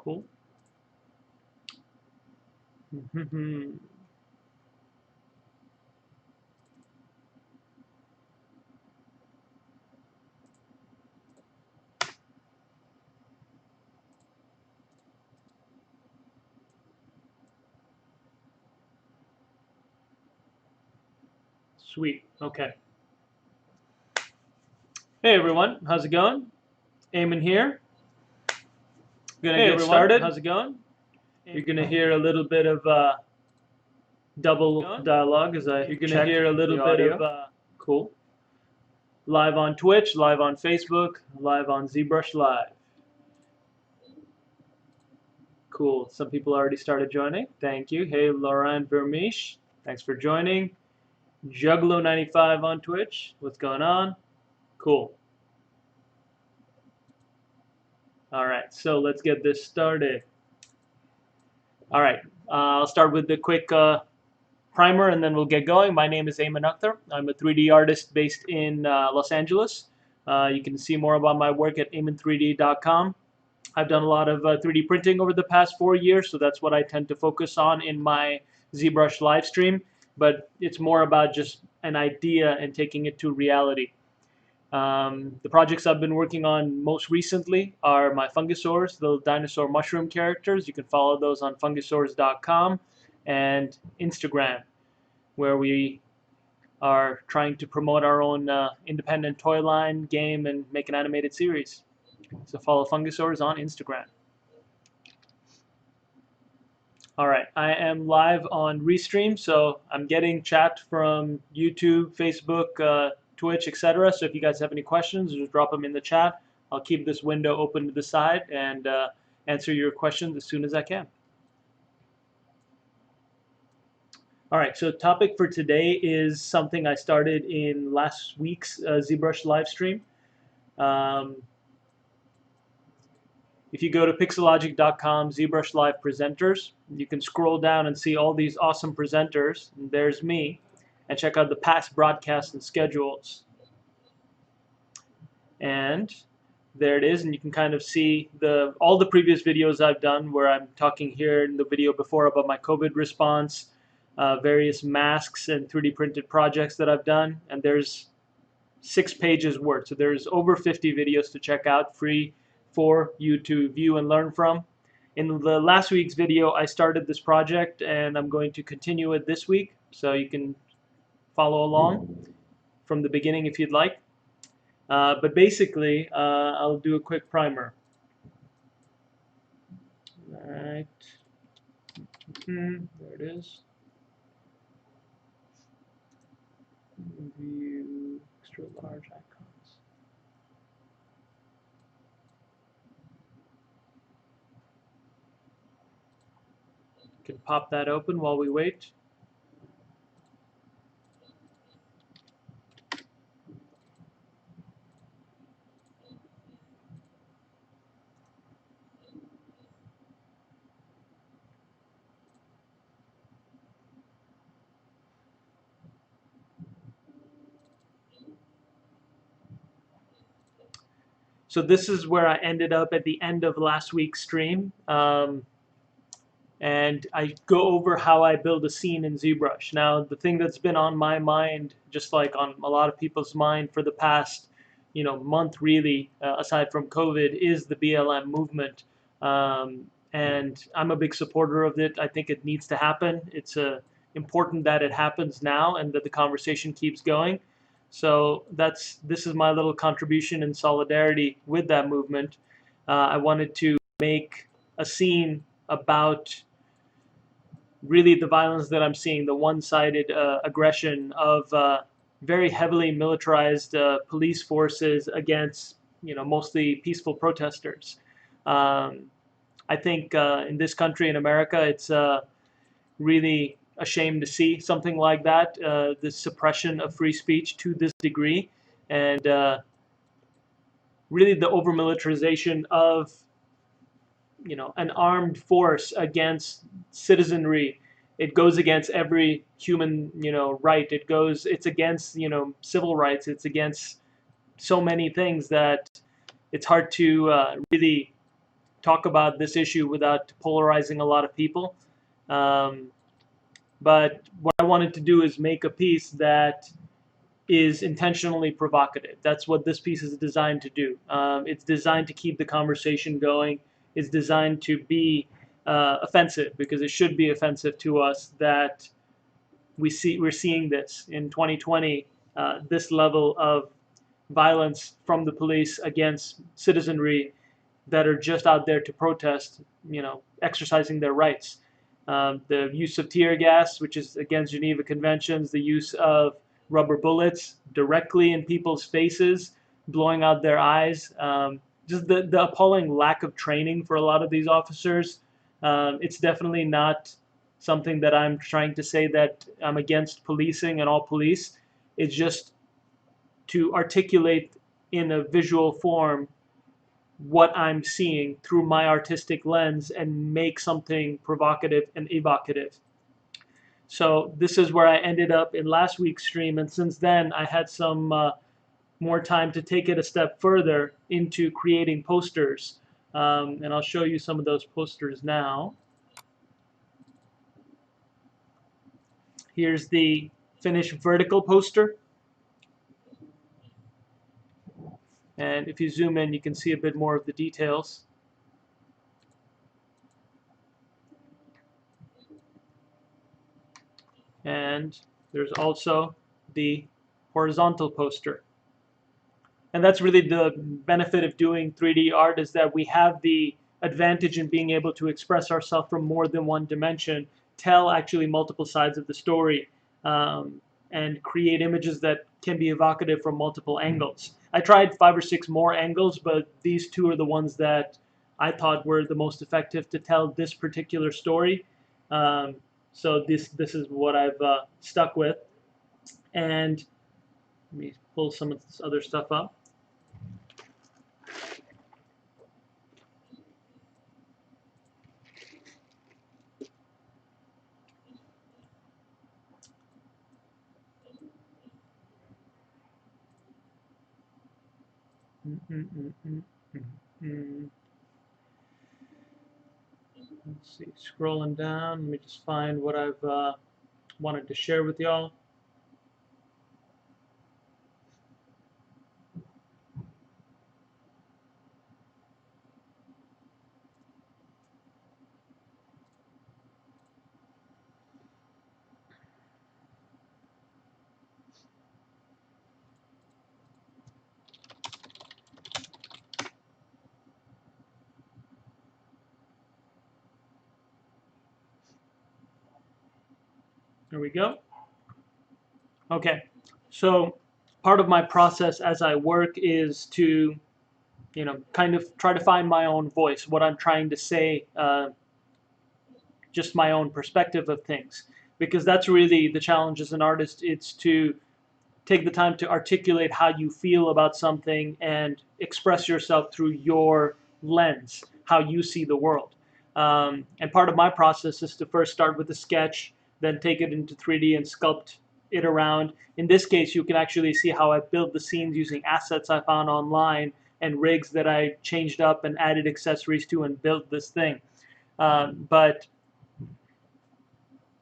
Cool. Sweet. Okay. Hey everyone, how's it going? Aiman here. Gonna get started. How's it going? You're gonna hear a little bit of double dialogue as I. You're gonna hear a little bit of cool. Live on Twitch, live on Facebook, live on ZBrush Live. Cool. Some people already started joining. Thank you. Hey, Laurent Vermish. Thanks for joining. Juggalo95 on Twitch. What's going on? Cool. All right, so let's get this started. All right, I'll start with the quick primer and then we'll get going. My name is Aiman Akhtar. I'm a 3D artist based in Los Angeles. You can see more about my work at aiman3d.com. I've done a lot of 3D printing over the past 4 years, so that's what I tend to focus on in my ZBrush live stream. But it's more about just an idea and taking it to reality. The projects I've been working on most recently are my fungusaurs, the dinosaur mushroom characters. You can follow those on fungusaurs.com and Instagram, where we are trying to promote our own independent toy line, game, and make an animated series. So follow fungusaurs on Instagram. All right, I am live on Restream, so I'm getting chat from YouTube, Facebook, Twitch, etc. So if you guys have any questions, just drop them in the chat. I'll keep this window open to the side and answer your questions as soon as I can. All right, so topic for today is something I started in last week's ZBrush live stream. If you go to Pixologic.com, ZBrush Live Presenters, you can scroll down and see all these awesome presenters. And there's me. And check out the past broadcasts and schedules. And there it is. And you can kind of see all the previous videos I've done where I'm talking here in the video before about my COVID response, various masks and 3D printed projects that I've done. And there's 6 pages worth. So there's over 50 videos to check out, free for you to view and learn from. In the last week's video, I started this project and I'm going to continue it this week, so you can follow along from the beginning if you'd like. But basically, I'll do a quick primer. All right, there it is. View extra large icons. Can pop that open while we wait. So this is where I ended up at the end of last week's stream. And I go over how I build a scene in ZBrush. Now, the thing that's been on my mind, just like on a lot of people's mind for the past, month really, aside from COVID, is the BLM movement. And I'm a big supporter of it. I think it needs to happen. It's important that it happens now and that the conversation keeps going. So this is my little contribution in solidarity with that movement. I wanted to make a scene about really the violence that I'm seeing, the one-sided aggression of very heavily militarized police forces against, mostly peaceful protesters. I think in this country, in America, it's really a shame to see something like that, the suppression of free speech to this degree, and really the over-militarization of an armed force against citizenry. It goes against every human, right. It's against, civil rights. It's against so many things that it's hard to really talk about this issue without polarizing a lot of people. Um, but what I wanted to do is make a piece that is intentionally provocative. That's what this piece is designed to do. It's designed to keep the conversation going. It's designed to be offensive, because it should be offensive to us that we're seeing this in 2020. This level of violence from the police against citizenry that are just out there to protest, exercising their rights. The use of tear gas, which is against Geneva Conventions, the use of rubber bullets directly in people's faces, blowing out their eyes. Just the appalling lack of training for a lot of these officers. It's definitely not something that I'm trying to say that I'm against policing and all police. It's just to articulate in a visual form what I'm seeing through my artistic lens and make something provocative and evocative. So this is where I ended up in last week's stream, and since then I had some more time to take it a step further into creating posters. And I'll show you some of those posters now. Here's the finished vertical poster. And if you zoom in, you can see a bit more of the details. And there's also the horizontal poster. And that's really the benefit of doing 3D art, is that we have the advantage in being able to express ourselves from more than one dimension, tell actually multiple sides of the story, and create images that can be evocative from multiple angles. I tried 5 or 6 more angles, but these two are the ones that I thought were the most effective to tell this particular story. So this is what I've stuck with. And let me pull some of this other stuff up. Let's see, scrolling down, let me just find what I've wanted to share with y'all. There we go. Okay, so part of my process as I work is to, kind of try to find my own voice, what I'm trying to say, just my own perspective of things. Because that's really the challenge as an artist. It's to take the time to articulate how you feel about something and express yourself through your lens, how you see the world. And part of my process is to first start with a sketch, then take it into 3D and sculpt it around. In this case, you can actually see how I built the scenes using assets I found online and rigs that I changed up and added accessories to and built this thing. But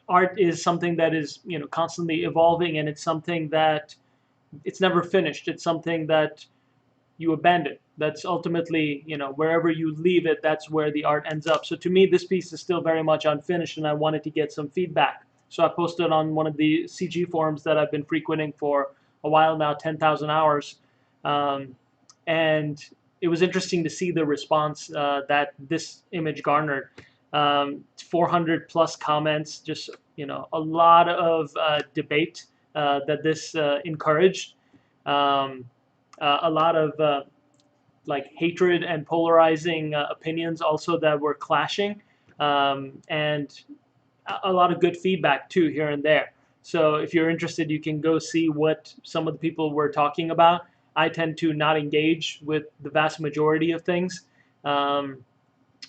art is something that is, constantly evolving, and it's something that it's never finished. It's something that you abandon. That's ultimately, wherever you leave it, that's where the art ends up. So to me, this piece is still very much unfinished, and I wanted to get some feedback. So I posted on one of the CG forums that I've been frequenting for a while now, 10,000 hours. And it was interesting to see the response that this image garnered. 400 plus comments, just, a lot of debate that this encouraged. A lot of like hatred and polarizing opinions also that were clashing, and a lot of good feedback too here and there. So if you're interested, you can go see what some of the people were talking about. I tend to not engage with the vast majority of things,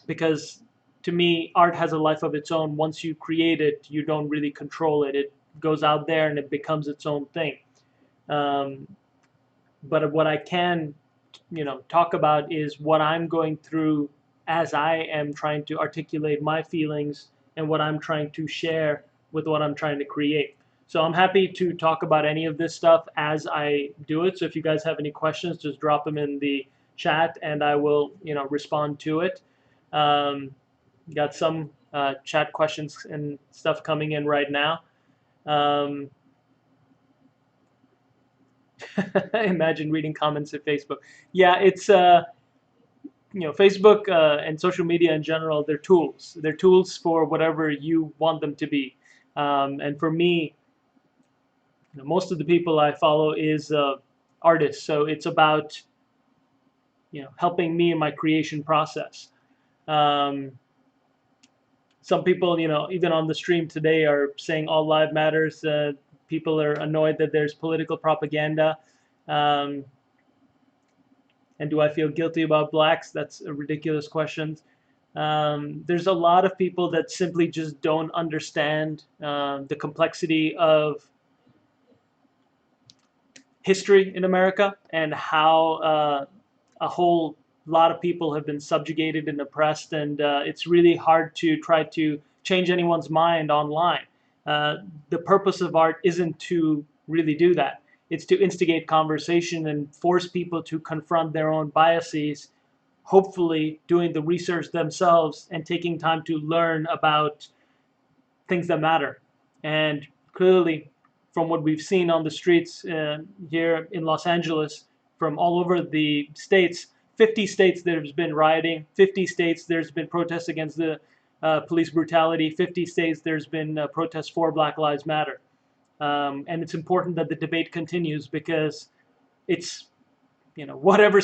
because to me, art has a life of its own. Once you create it, you don't really control it. It goes out there and it becomes its own thing. But what I can, talk about is what I'm going through as I am trying to articulate my feelings and what I'm trying to share with what I'm trying to create. So I'm happy to talk about any of this stuff as I do it. So if you guys have any questions, just drop them in the chat and I will, respond to it. Got some chat questions and stuff coming in right now. Imagine reading comments at Facebook. Yeah, it's Facebook and social media in general. They're tools. They're tools for whatever you want them to be. And for me, most of the people I follow is artists. So it's about helping me in my creation process. Um, some people, even on the stream today, are saying all life matters. People are annoyed that there's political propaganda. Um, and do I feel guilty about blacks? That's a ridiculous question. There's a lot of people that simply just don't understand the complexity of history in America and how a whole lot of people have been subjugated and oppressed, and it's really hard to try to change anyone's mind online. The purpose of art isn't to really do that. It's to instigate conversation and force people to confront their own biases, hopefully doing the research themselves and taking time to learn about things that matter. And clearly, from what we've seen on the streets here in Los Angeles, from all over the states, 50 states there's been rioting, 50 states there's been protests against the police brutality, 50 states there's been protests for Black Lives Matter. And it's important that the debate continues because it's whatever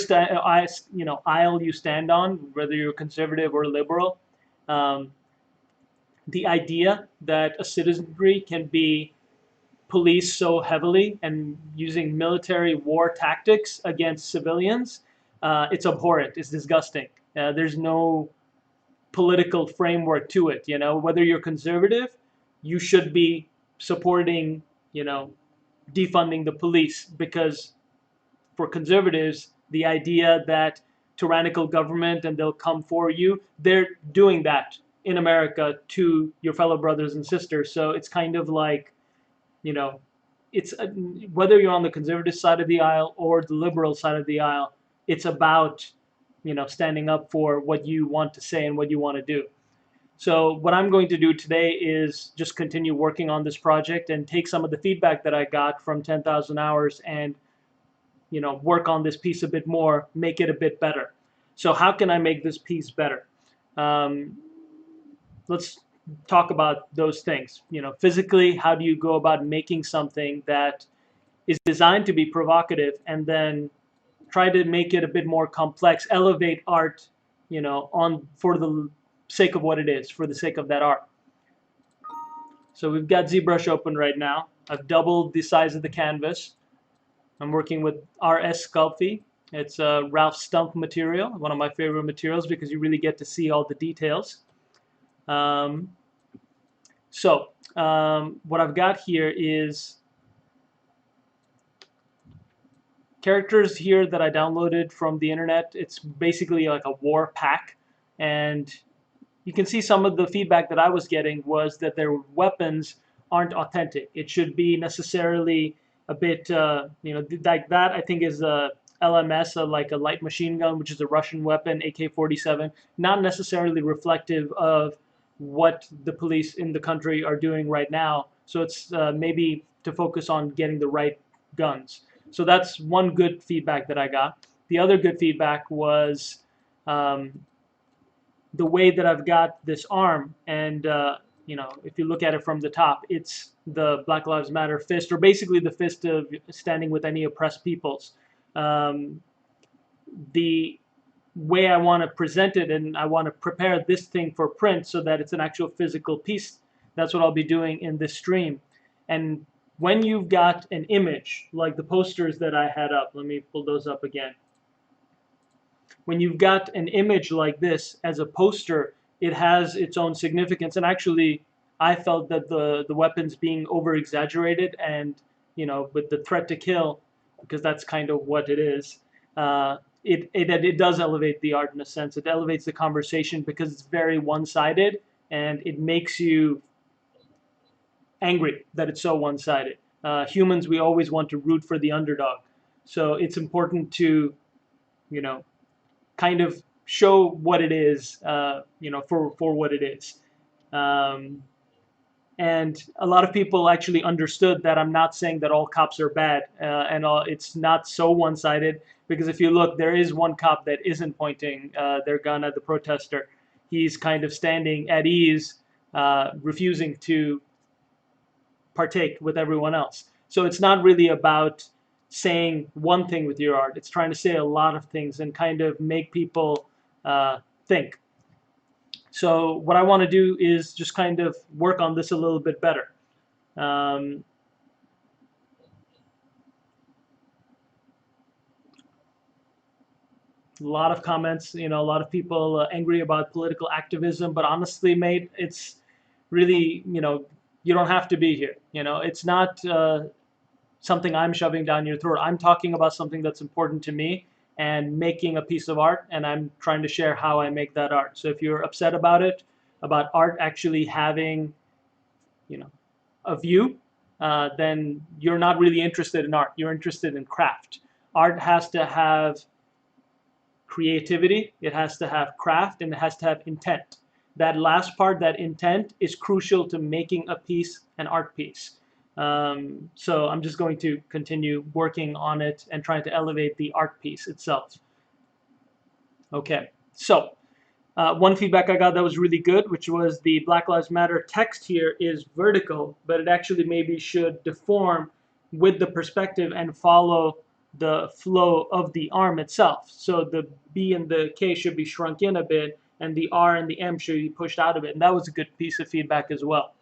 aisle you stand on, whether you're conservative or liberal, um, the idea that a citizenry can be policed so heavily and using military war tactics against civilians, it's abhorrent. It's disgusting. There's no political framework to it. Whether you're conservative, you should be supporting, defunding the police, because for conservatives, the idea that tyrannical government and they'll come for you, they're doing that in America to your fellow brothers and sisters. So it's kind of like, you know, it's whether you're on the conservative side of the aisle or the liberal side of the aisle, it's about, standing up for what you want to say and what you want to do. So what I'm going to do today is just continue working on this project and take some of the feedback that I got from 10,000 hours and work on this piece a bit more, make it a bit better. So how can I make this piece better? Um, let's talk about those things. Physically, how do you go about making something that is designed to be provocative and then try to make it a bit more complex, elevate art, on for the sake of what it is, for the sake of that art. So we've got ZBrush open right now. I've doubled the size of the canvas. I'm working with RS Sculpt. It's a Ralph Stumpf material, one of my favorite materials because you really get to see all the details. What I've got here is characters here that I downloaded from the internet. It's basically like a war pack, and you can see some of the feedback that I was getting was that their weapons aren't authentic. It should be necessarily a bit, like that. I think is a LMS, like a light machine gun, which is a Russian weapon, AK-47, not necessarily reflective of what the police in the country are doing right now. So it's maybe to focus on getting the right guns. So that's one good feedback that I got. The other good feedback was the way that I've got this arm, and if you look at it from the top, it's the Black Lives Matter fist, or basically the fist of standing with any oppressed peoples. The way I want to present it, and I want to prepare this thing for print so that it's an actual physical piece. That's what I'll be doing in this stream. And when you've got an image, like the posters that I had up, let me pull those up again. When you've got an image like this as a poster, it has its own significance. And actually, I felt that the weapons being over exaggerated and, with the threat to kill, because that's kind of what it is it does elevate the art in a sense. It elevates the conversation because it's very one-sided, and it makes you angry that it's so one-sided. Humans, we always want to root for the underdog, so it's important to, you know, kind of show what it is, for what it is. Um, and a lot of people actually understood that I'm not saying that all cops are bad, and it's not so one-sided, because if you look, there is one cop that isn't pointing their gun at the protester. He's kind of standing at ease, refusing to partake with everyone else. So it's not really about saying one thing with your art. It's trying to say a lot of things and kind of make people think. So what I want to do is just kind of work on this a little bit better. Um, a lot of comments, a lot of people angry about political activism, but honestly, mate, it's really, you don't have to be here. It's not something I'm shoving down your throat. I'm talking about something that's important to me and making a piece of art, and I'm trying to share how I make that art. So if you're upset about it, about art actually having, a view, then you're not really interested in art. You're interested in craft. Art has to have creativity, it has to have craft, and it has to have intent. That last part, that intent, is crucial to making a piece an art piece. So I'm just going to continue working on it and trying to elevate the art piece itself. Okay, so one feedback I got that was really good, which was the Black Lives Matter text here is vertical, but it actually maybe should deform with the perspective and follow the flow of the arm itself. So the B and the K should be shrunk in a bit, and the R and the M should be pushed out a bit. And that was a good piece of feedback as well.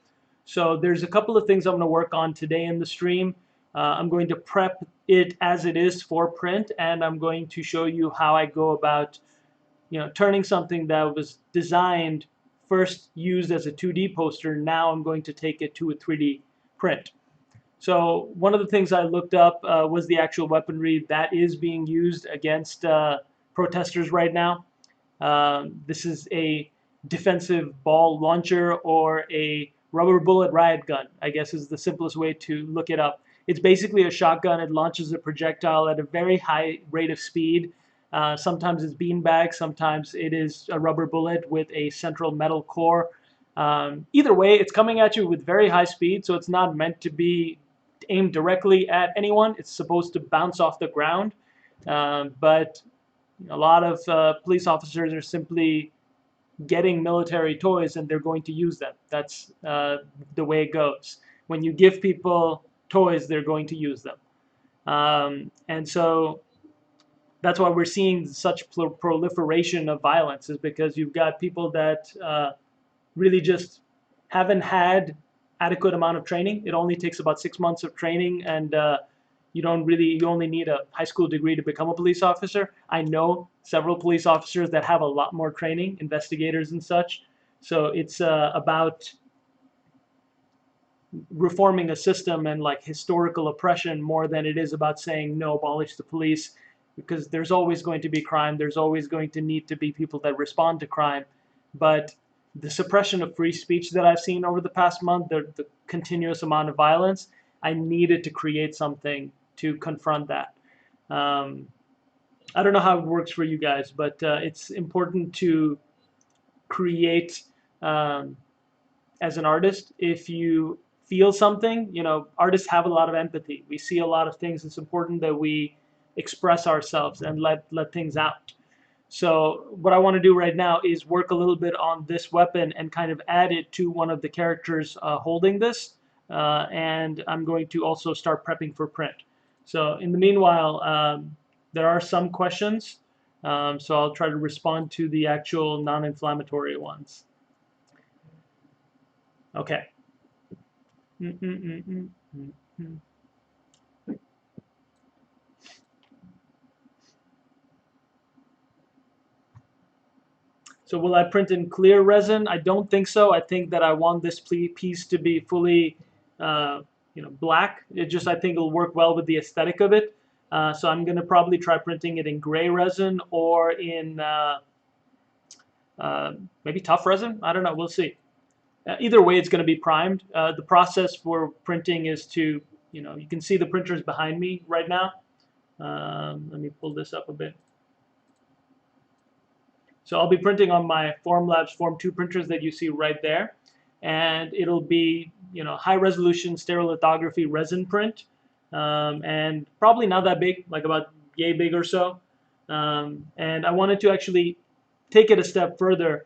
So there's a couple of things I'm going to work on today in the stream. I'm going to prep it as it is for print, and I'm going to show you how I go about turning something that was designed, first used as a 2D poster, now I'm going to take it to a 3D print. So one of the things I looked up was the actual weaponry that is being used against protesters right now. This is a defensive ball launcher, or a rubber bullet riot gun, I guess is the simplest way to look it up. It's basically a shotgun. It launches a projectile at a very high rate of speed. Sometimes it's beanbag, sometimes it is a rubber bullet with a central metal core. Either way, it's coming at you with very high speed, so it's not meant to be aimed directly at anyone. It's supposed to bounce off the ground. But a lot of police officers are simply getting military toys and they're going to use them. That's the way it goes. When you give people toys, they're going to use them. And so that's why we're seeing such proliferation of violence, is because you've got people that really just haven't had adequate amount of training. It only takes about 6 months of training, and you only need a high school degree to become a police officer. I know several police officers that have a lot more training, investigators and such. So it's about reforming a system and like historical oppression more than it is about saying no, abolish the police, because there's always going to be crime. There's always going to need to be people that respond to crime. But the suppression of free speech that I've seen over the past month, the continuous amount of violence, I needed to create something to confront that. I don't know how it works for you guys, but it's important to create as an artist. If you feel something, artists have a lot of empathy. We see a lot of things. It's important that we express ourselves and let things out. So what I want to do right now is work a little bit on this weapon and kind of add it to one of the characters holding this. And I'm going to also start prepping for print. So in the meanwhile, there are some questions. So I'll try to respond to the actual non-inflammatory ones. Okay. So will I print in clear resin? I don't think so. I think that I want this piece to be fully, black. I think it'll work well with the aesthetic of it. So I'm going to probably try printing it in gray resin or in maybe tough resin. I don't know. We'll see. Either way, it's going to be primed. The process for printing is to, you can see the printers behind me right now. Let me pull this up a bit. So I'll be printing on my Formlabs Form 2 printers that you see right there. And it'll be, high resolution stereolithography resin print. And probably not that big, like about yay big or so. And I wanted to actually take it a step further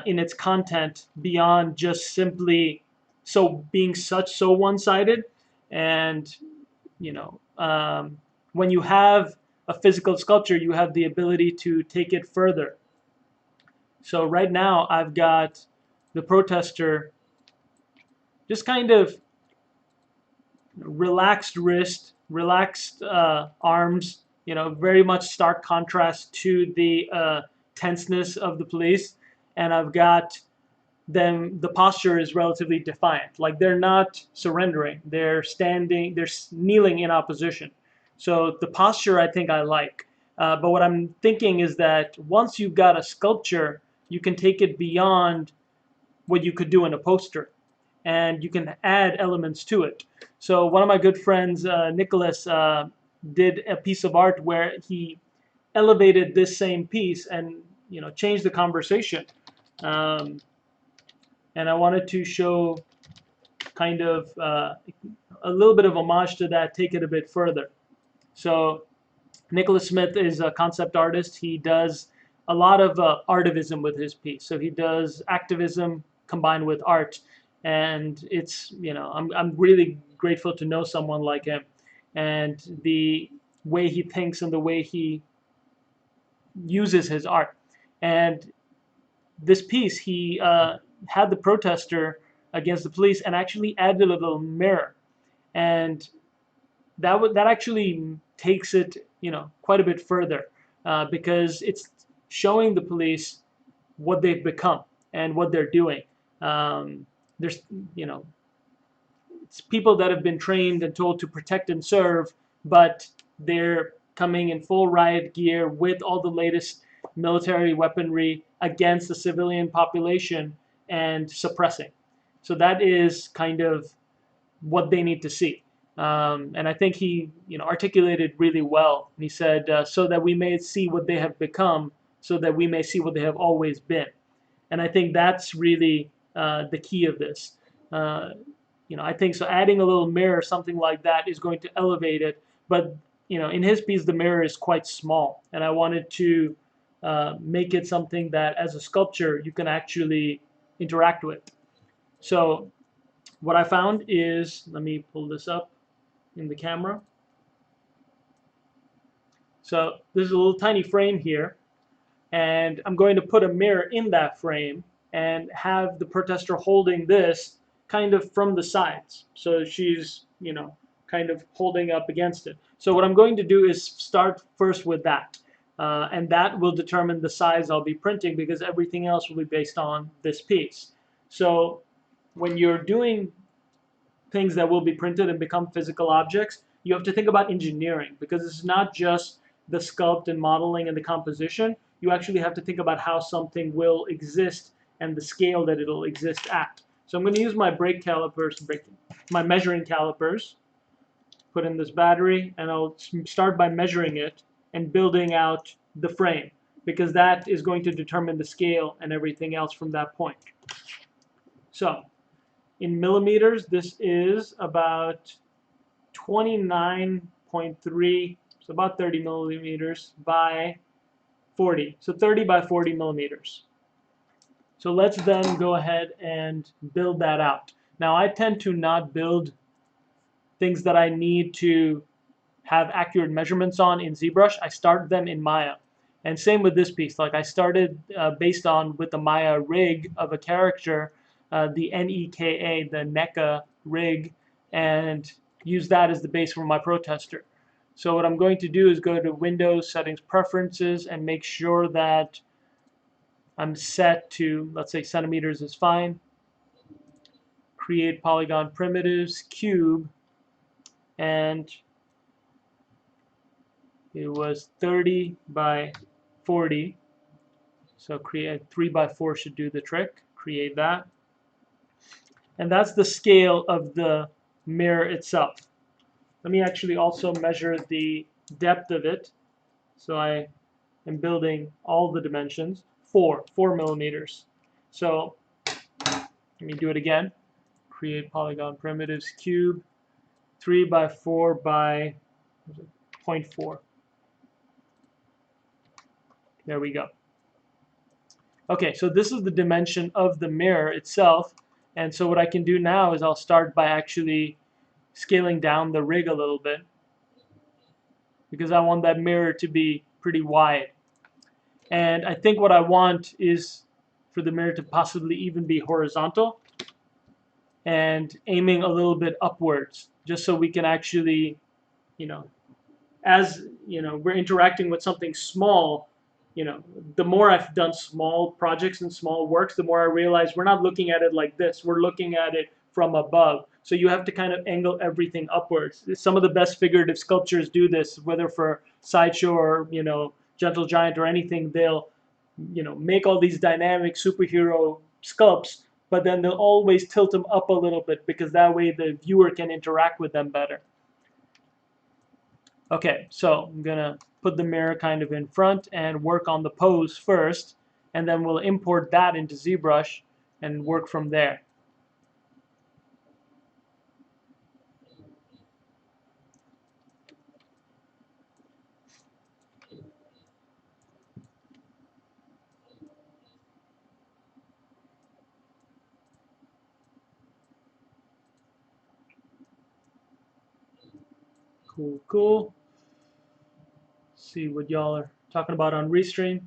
in its content beyond just simply being so one-sided. And when you have a physical sculpture, you have the ability to take it further. So right now I've got the protester just kind of relaxed wrist, relaxed arms, very much stark contrast to the tenseness of the police. And I've got them, the posture is relatively defiant. Like they're not surrendering, they're standing, they're kneeling in opposition. So the posture I think I like. But what I'm thinking is that once you've got a sculpture, you can take it beyond what you could do in a poster, and you can add elements to it. So one of my good friends, Nicholas, did a piece of art where he elevated this same piece and changed the conversation. And I wanted to show kind of a little bit of homage to that, take it a bit further. So Nicholas Smith is a concept artist. He does a lot of artivism with his piece. So he does activism combined with art. And it's, I'm really grateful to know someone like him. And the way he thinks and the way he uses his art. And this piece, he had the protester against the police and actually added a little mirror. And that actually takes it, quite a bit further because it's showing the police what they've become and what they're doing. There's, it's people that have been trained and told to protect and serve, but they're coming in full riot gear with all the latest military weaponry against the civilian population and suppressing. So that is kind of what they need to see. And I think he, articulated really well. He said, so that we may see what they have become, so that we may see what they have always been. And I think that's really the key of this. I think so. Adding a little mirror, something like that, is going to elevate it. But in his piece, the mirror is quite small, and I wanted to make it something that, as a sculpture, you can actually interact with. So what I found is, let me pull this up in the camera. So this is a little tiny frame here, and I'm going to put a mirror in that frame and have the protester holding this kind of from the sides. So she's, kind of holding up against it. So what I'm going to do is start first with that. And that will determine the size I'll be printing, because everything else will be based on this piece. So when you're doing things that will be printed and become physical objects, you have to think about engineering, because it's not just the sculpt and modeling and the composition. You actually have to think about how something will exist and the scale that it'll exist at. So I'm going to use my my measuring calipers, put in this battery, and I'll start by measuring it and building out the frame, because that is going to determine the scale and everything else from that point. So in millimeters, this is about 29.3, so about 30 millimeters by 40. So 30 by 40 millimeters. So let's then go ahead and build that out. Now I tend to not build things that I need to have accurate measurements on in ZBrush. I start them in Maya. And same with this piece. Like I started based on with the Maya rig of a character, the NEKA, the NECA rig, and use that as the base for my protester. So what I'm going to do is go to Windows, Settings, Preferences, and make sure that I'm set to, let's say centimeters is fine. Create polygon primitives, cube, and it was 30 by 40. So create 3 by 4 should do the trick. Create that. And that's the scale of the mirror itself. Let me actually also measure the depth of it. So I am building all the dimensions. 4 millimeters. So let me do it again. Create polygon primitives cube. 3 by 4 by 0.4. There we go. Okay, so this is the dimension of the mirror itself. And so what I can do now is I'll start by actually scaling down the rig a little bit, because I want that mirror to be pretty wide. And I think what I want is for the mirror to possibly even be horizontal and aiming a little bit upwards, just so we can actually, as we're interacting with something small, the more I've done small projects and small works, the more I realize we're not looking at it like this. We're looking at it from above. So you have to kind of angle everything upwards. Some of the best figurative sculptures do this, whether for Sideshow or, Gentle Giant or anything. They'll, make all these dynamic superhero sculpts, but then they'll always tilt them up a little bit, because that way the viewer can interact with them better. Okay, so I'm gonna put the mirror kind of in front and work on the pose first, and then we'll import that into ZBrush and work from there. Cool, cool. See what y'all are talking about on Restream.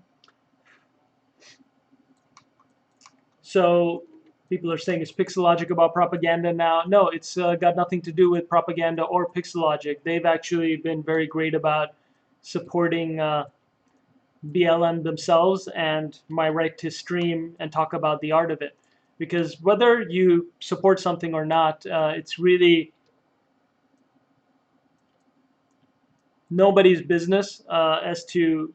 So people are saying, is Pixologic about propaganda now? No, it's got nothing to do with propaganda or Pixologic. They've actually been very great about supporting BLM themselves and my right to stream and talk about the art of it. Because whether you support something or not, it's really nobody's business as to,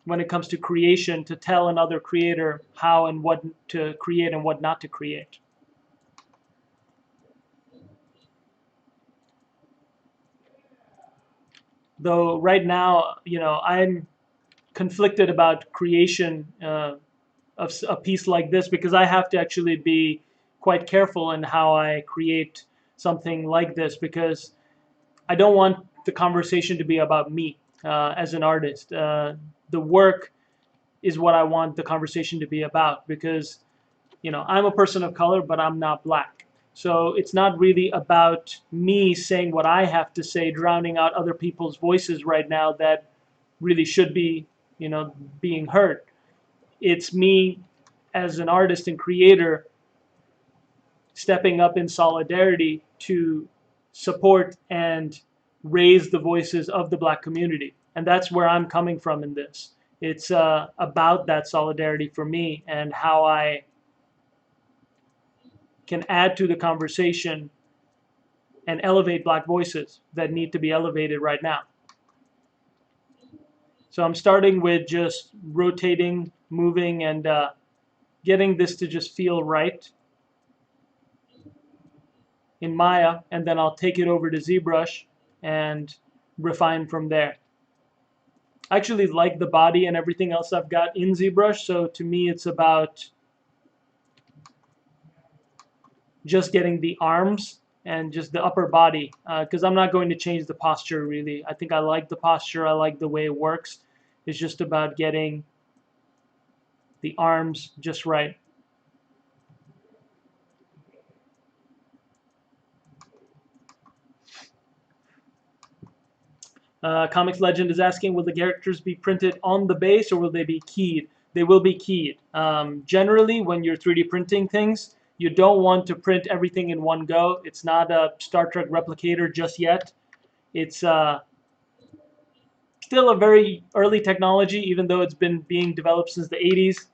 when it comes to creation, to tell another creator how and what to create and what not to create. Though right now, I'm conflicted about creation of a piece like this, because I have to actually be quite careful in how I create something like this, because I don't want the conversation to be about me as an artist. The work is what I want the conversation to be about, because I'm a person of color, but I'm not black. So it's not really about me saying what I have to say, drowning out other people's voices right now that really should be, being heard. It's me as an artist and creator stepping up in solidarity to support and raise the voices of the black community. And that's where I'm coming from in this. It's about that solidarity for me and how I can add to the conversation and elevate black voices that need to be elevated right now. So I'm starting with just rotating, moving, and getting this to just feel right in Maya, and then I'll take it over to ZBrush and refine from there. I actually like the body and everything else I've got in ZBrush, so to me it's about just getting the arms and just the upper body, because I'm not going to change the posture really. I think I like the posture, I like the way it works. It's just about getting the arms just right. Comics Legend is asking, will the characters be printed on the base or will they be keyed? They will be keyed. Generally, when you're 3D printing things, you don't want to print everything in one go. It's not a Star Trek replicator just yet. It's still a very early technology, even though it's been being developed since the 80s.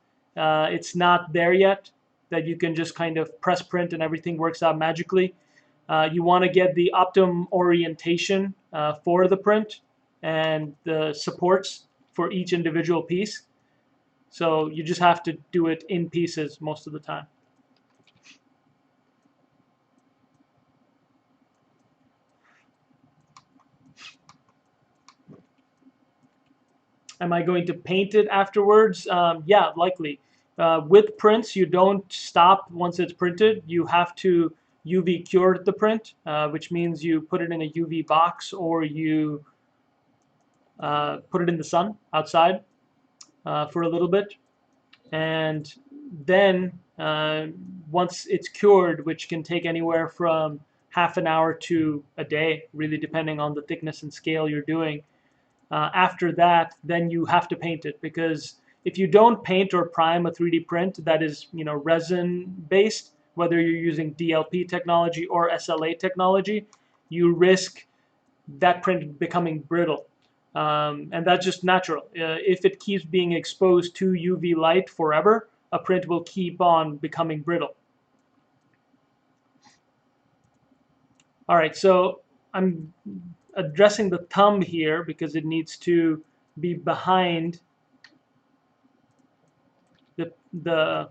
It's not there yet that you can just kind of press print and everything works out magically. You want to get the optimum orientation for the print. and the supports for each individual piece. So you just have to do it in pieces most of the time. Am I going to paint it afterwards? Yeah, likely. With prints, you don't stop once it's printed. You have to UV cure the print, which means you put it in a UV box or you put it in the sun outside for a little bit. And then once it's cured, which can take anywhere from half an hour to a day, really depending on the thickness and scale you're doing, after that, then you have to paint it, because if you don't paint or prime a 3D print that is, resin based, whether you're using DLP technology or SLA technology, you risk that print becoming brittle. And that's just natural. If it keeps being exposed to UV light forever, a print will keep on becoming brittle. All right, so I'm addressing the thumb here because it needs to be behind the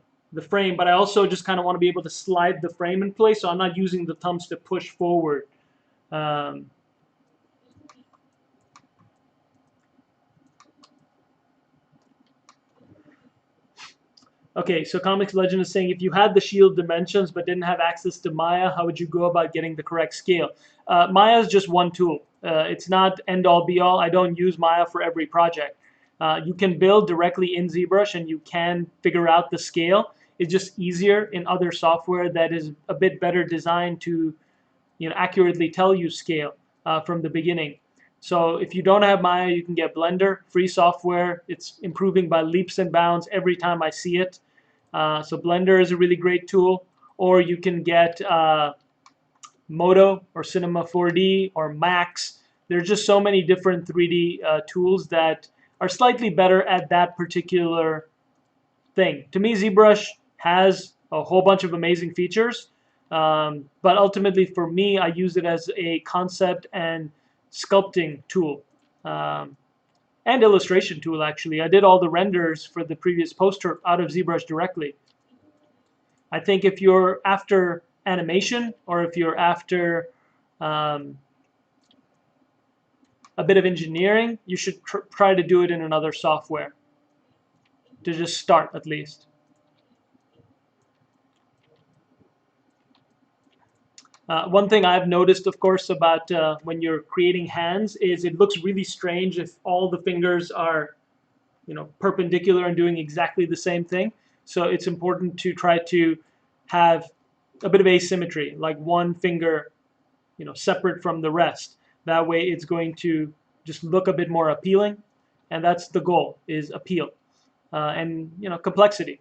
frame, but I also just kind of want to be able to slide the frame in place, so I'm not using the thumbs to push forward. Okay, so Comics Legend is saying, if you had the shield dimensions but didn't have access to Maya, how would you go about getting the correct scale? Maya is just one tool. It's not end all be all. I don't use Maya for every project. You can build directly in ZBrush and you can figure out the scale. It's just easier in other software that is a bit better designed to accurately tell you scale from the beginning. So if you don't have Maya, you can get Blender, free software. It's improving by leaps and bounds every time I see it. So Blender is a really great tool. Or you can get Modo or Cinema 4D or Max. There's just so many different 3D tools that are slightly better at that particular thing. To me, ZBrush has a whole bunch of amazing features. But ultimately, for me, I use it as a concept and sculpting tool and illustration tool, actually. I did all the renders for the previous poster out of ZBrush directly. I think if you're after animation or if you're after a bit of engineering, you should try to do it in another software to just start at least. One thing I've noticed, of course, about when you're creating hands is it looks really strange if all the fingers are, perpendicular and doing exactly the same thing. So it's important to try to have a bit of asymmetry, like one finger, separate from the rest. That way, it's going to just look a bit more appealing, and that's the goal: is appeal and complexity.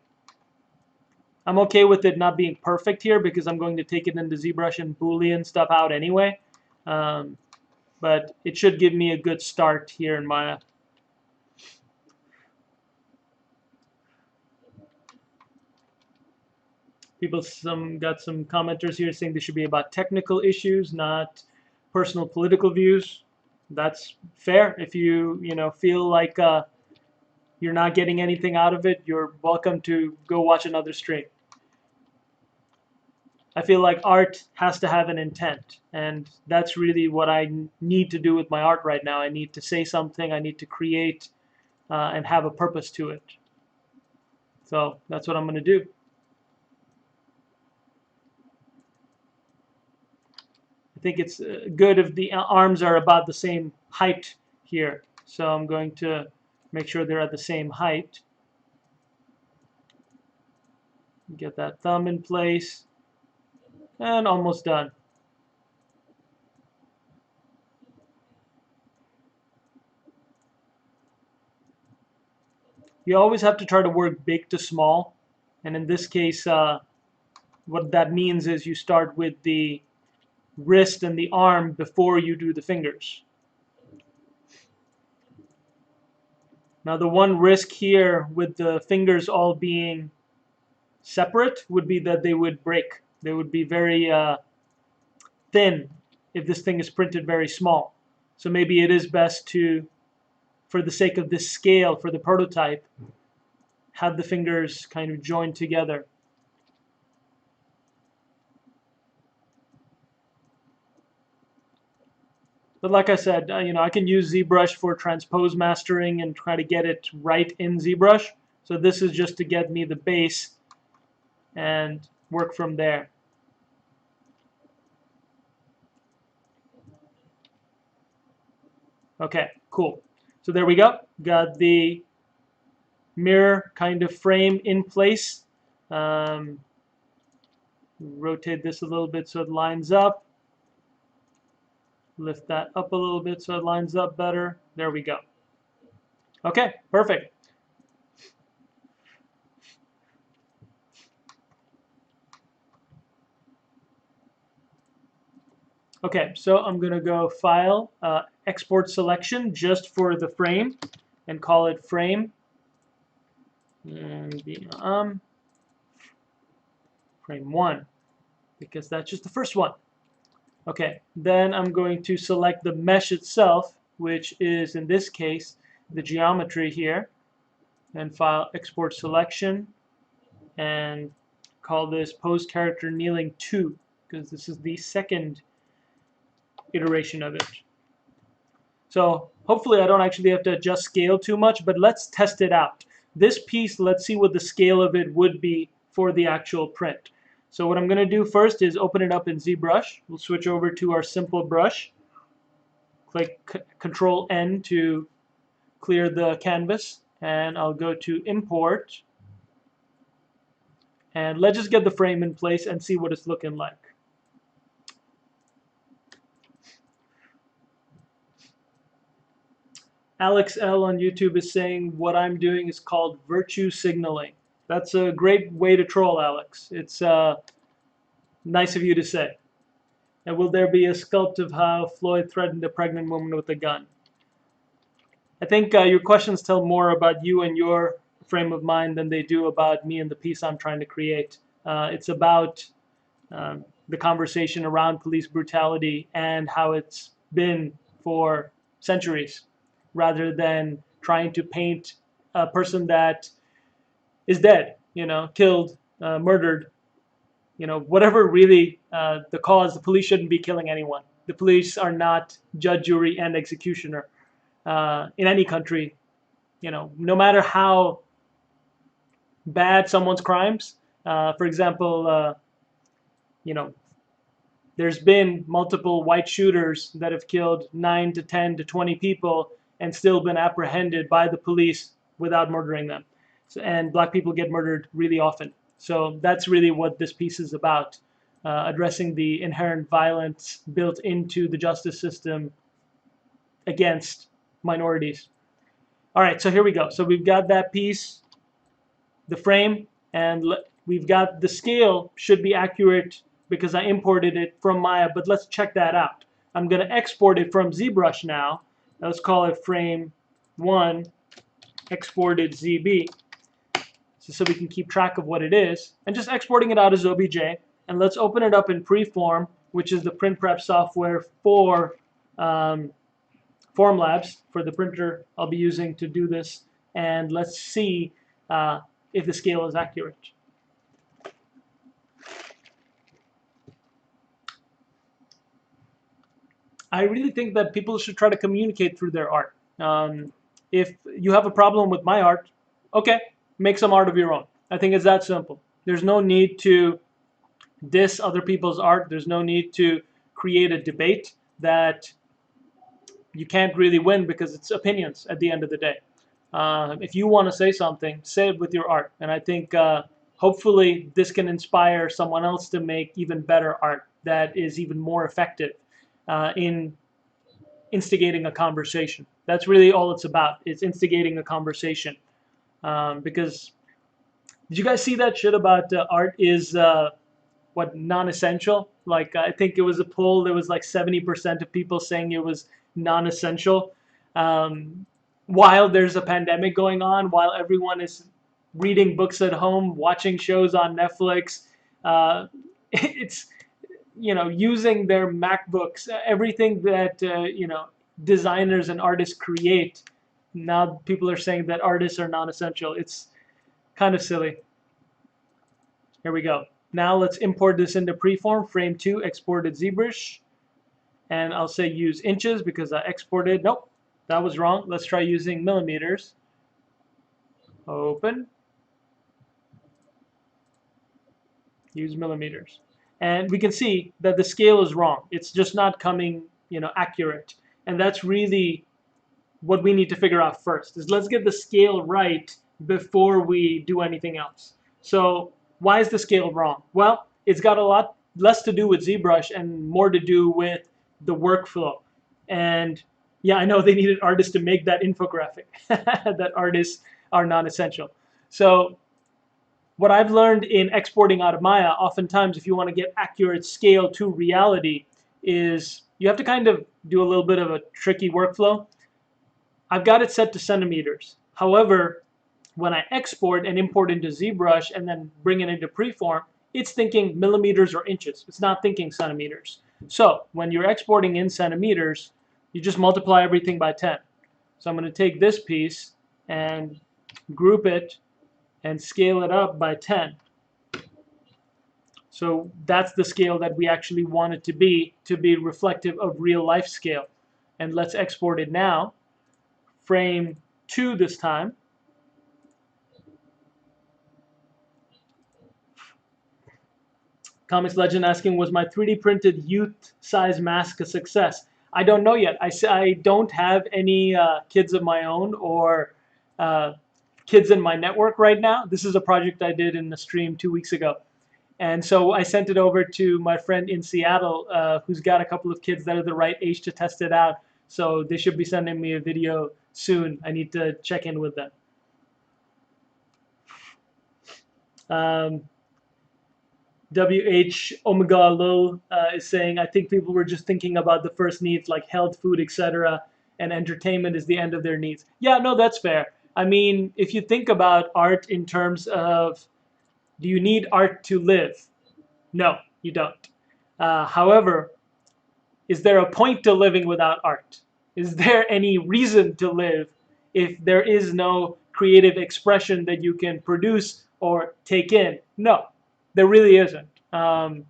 I'm okay with it not being perfect here because I'm going to take it into ZBrush and Boolean stuff out anyway. But it should give me a good start here in Maya. People got some commenters here saying this should be about technical issues, not personal political views. That's fair. If you feel like you're not getting anything out of it, you're welcome to go watch another stream. I feel like art has to have an intent, and that's really what I need to do with my art right now. I need to say something, I need to create, and have a purpose to it. So that's what I'm going to do. I think it's good if the arms are about the same height here. So I'm going to make sure they're at the same height. Get that thumb in place. And almost done. You always have to try to work big to small. And in this case, what that means is you start with the wrist and the arm before you do the fingers. Now the one risk here with the fingers all being separate would be that they would break. They would be very thin if this thing is printed very small. So maybe it is best to, for the sake of this scale for the prototype, have the fingers kind of joined together. But like I said, I can use ZBrush for transpose mastering and try to get it right in ZBrush. So this is just to get me the base and work from there. Okay, cool. So there we go. Got the mirror kind of frame in place. Rotate this a little bit so it lines up. Lift that up a little bit so it lines up better. There we go. Okay, perfect. Okay, so I'm going to go File, Export Selection just for the frame and call it Frame. And Frame 1, because that's just the first one. Okay, then I'm going to select the mesh itself, which is in this case the geometry here, and File, Export Selection, and call this Pose Character Kneeling 2, because this is the second iteration of it. So hopefully I don't actually have to adjust scale too much, but let's test it out. This piece, let's see what the scale of it would be for the actual print. So what I'm going to do first is open it up in ZBrush. We'll switch over to our simple brush. Click Control N to clear the canvas, and I'll go to Import. And let's just get the frame in place and see what it's looking like. Alex L on YouTube is saying what I'm doing is called virtue signaling. That's a great way to troll, Alex. It's nice of you to say. And will there be a sculpt of how Floyd threatened a pregnant woman with a gun? I think your questions tell more about you and your frame of mind than they do about me and the piece I'm trying to create. It's about the conversation around police brutality and how it's been for centuries, rather than trying to paint a person that is dead, killed, murdered, whatever really the cause. The police shouldn't be killing anyone. The police are not judge, jury, and executioner in any country. No matter how bad someone's crimes. For example, there's been multiple white shooters that have killed 9 to 10 to 20 people and still been apprehended by the police without murdering them. And black people get murdered really often. So that's really what this piece is about, addressing the inherent violence built into the justice system against minorities. All right, so here we go. So we've got that piece, the frame, and we've got the scale should be accurate because I imported it from Maya, but let's check that out. I'm going to export it from ZBrush now. Let's call it frame 1 exported ZB, so we can keep track of what it is, and just exporting it out as OBJ. And let's open it up in Preform, which is the print prep software for Formlabs, for the printer I'll be using to do this. And let's see if the scale is accurate. I really think that people should try to communicate through their art. If you have a problem with my art, okay, make some art of your own. I think it's that simple. There's no need to diss other people's art. There's no need to create a debate that you can't really win because it's opinions at the end of the day. If you want to say something, say it with your art. And I think hopefully this can inspire someone else to make even better art that is even more effective in instigating a conversation. That's really all it's about. It's instigating a conversation. Because did you guys see that shit about art is what, non-essential? Like I think it was a poll. There was like 70% of people saying it was non-essential. While there's a pandemic going on, while everyone is reading books at home, watching shows on Netflix, it's using their MacBooks, everything that designers and artists create, now people are saying that artists are non-essential. It's kind of silly. Here we go. Now let's import this into Preform, frame 2, exported ZBrush. And I'll say use inches because I exported. Nope, that was wrong. Let's try using millimeters. Open. Use millimeters. And we can see that the scale is wrong. It's just not coming, accurate. And that's really what we need to figure out first, is let's get the scale right before we do anything else. So why is the scale wrong? Well, it's got a lot less to do with ZBrush and more to do with the workflow. And yeah, I know they needed artists to make that infographic, that artists are non-essential. So what I've learned in exporting out of Maya, oftentimes if you want to get accurate scale to reality, is you have to kind of do a little bit of a tricky workflow. I've got it set to centimeters. However, when I export and import into ZBrush and then bring it into Preform, it's thinking millimeters or inches. It's not thinking centimeters. So when you're exporting in centimeters, you just multiply everything by 10. So I'm going to take this piece and group it and scale it up by 10. So that's the scale that we actually want it to be reflective of real life scale. And let's export it now. Frame 2 this time. Comics Legend asking, was my 3D printed youth size mask a success? I don't know yet. I don't have any kids of my own or kids in my network right now. This is a project I did in the stream 2 weeks ago. And so I sent it over to my friend in Seattle who's got a couple of kids that are the right age to test it out. So they should be sending me a video soon. I need to check in with them. WH Omega Lil is saying, I think people were just thinking about the first needs like health, food, etc. and entertainment is the end of their needs. Yeah, no, that's fair. I mean, if you think about art in terms of, do you need art to live? No, you don't. However, is there a point to living without art? Is there any reason to live if there is no creative expression that you can produce or take in? No, there really isn't. I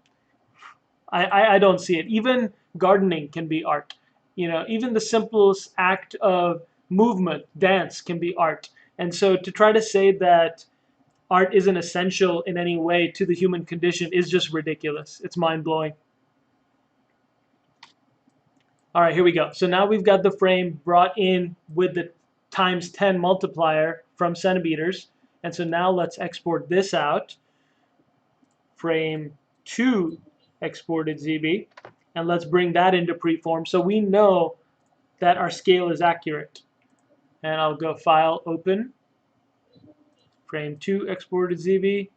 don't see it. Even gardening can be art. Even the simplest act of movement, dance, can be art. And so to try to say that art isn't essential in any way to the human condition is just ridiculous. It's mind-blowing. All right, here we go. So now we've got the frame brought in with the times 10 multiplier from centimeters. And so now let's export this out. Frame 2 exported ZB. And let's bring that into Preform so we know that our scale is accurate. And I'll go File, Open. Frame 2 exported ZB.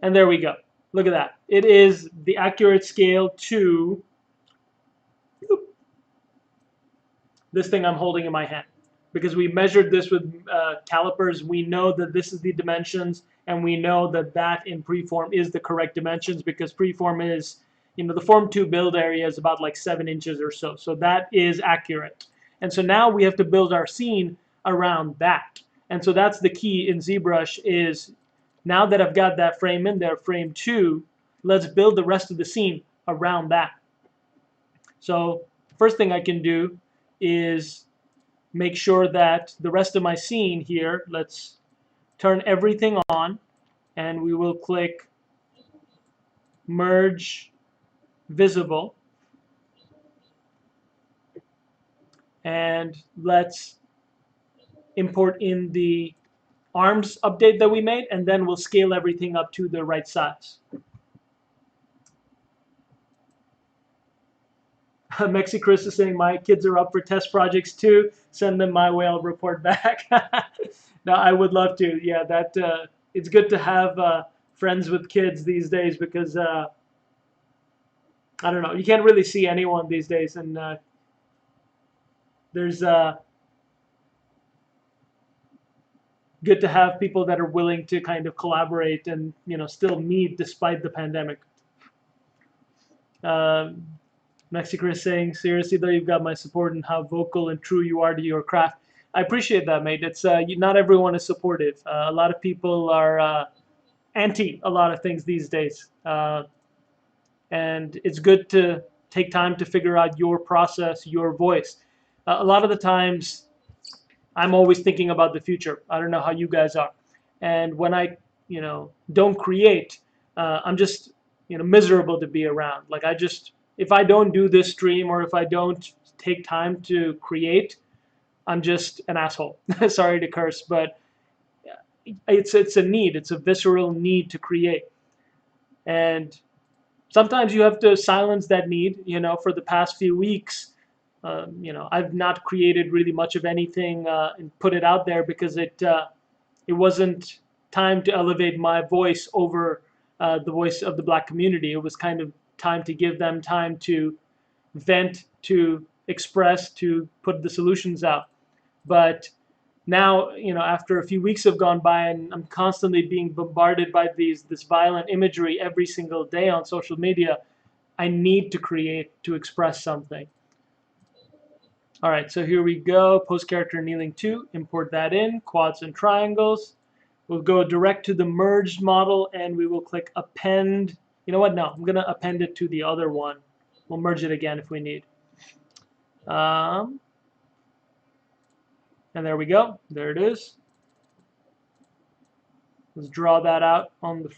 And there we go. Look at that. It is the accurate scale to this thing I'm holding in my hand. Because we measured this with calipers, we know that this is the dimensions, and we know that that in Preform is the correct dimensions because Preform is, the Form 2 build area is about like 7 inches or so. So that is accurate. And so now we have to build our scene around that. And so that's the key in ZBrush is, now that I've got that frame in there, frame 2, let's build the rest of the scene around that. So first thing I can do is make sure that the rest of my scene here, let's turn everything on, and we will click Merge Visible. And let's import in the arms update that we made, and then we'll scale everything up to the right size. Mexi Chris is saying, my kids are up for test projects too. Send them my way, I'll report back. No, I would love to. Yeah, it's good to have friends with kids these days because, I don't know, you can't really see anyone these days. And there's good to have people that are willing to kind of collaborate and, still meet despite the pandemic. Mexico is saying, seriously though, you've got my support in how vocal and true you are to your craft. I appreciate that, mate. It's not everyone is supportive. A lot of people are anti a lot of things these days, and it's good to take time to figure out your process, your voice. A lot of the times, I'm always thinking about the future. I don't know how you guys are, and when I, don't create, I'm just, miserable to be around. Like I just, if I don't do this stream or if I don't take time to create, I'm just an asshole. Sorry to curse, but it's a need. It's a visceral need to create, and sometimes you have to silence that need. For the past few weeks, I've not created really much of anything and put it out there because it wasn't time to elevate my voice over the voice of the Black community. It was kind of time to give them time to vent, to express, to put the solutions out. But now, after a few weeks have gone by and I'm constantly being bombarded by this violent imagery every single day on social media, I need to create, to express something. All right, so here we go. Post character kneeling 2, import that in, quads and triangles. We'll go direct to the merged model and we will click append. You know what? No, I'm going to append it to the other one. We'll merge it again if we need. And there we go. There it is. Let's draw that out on the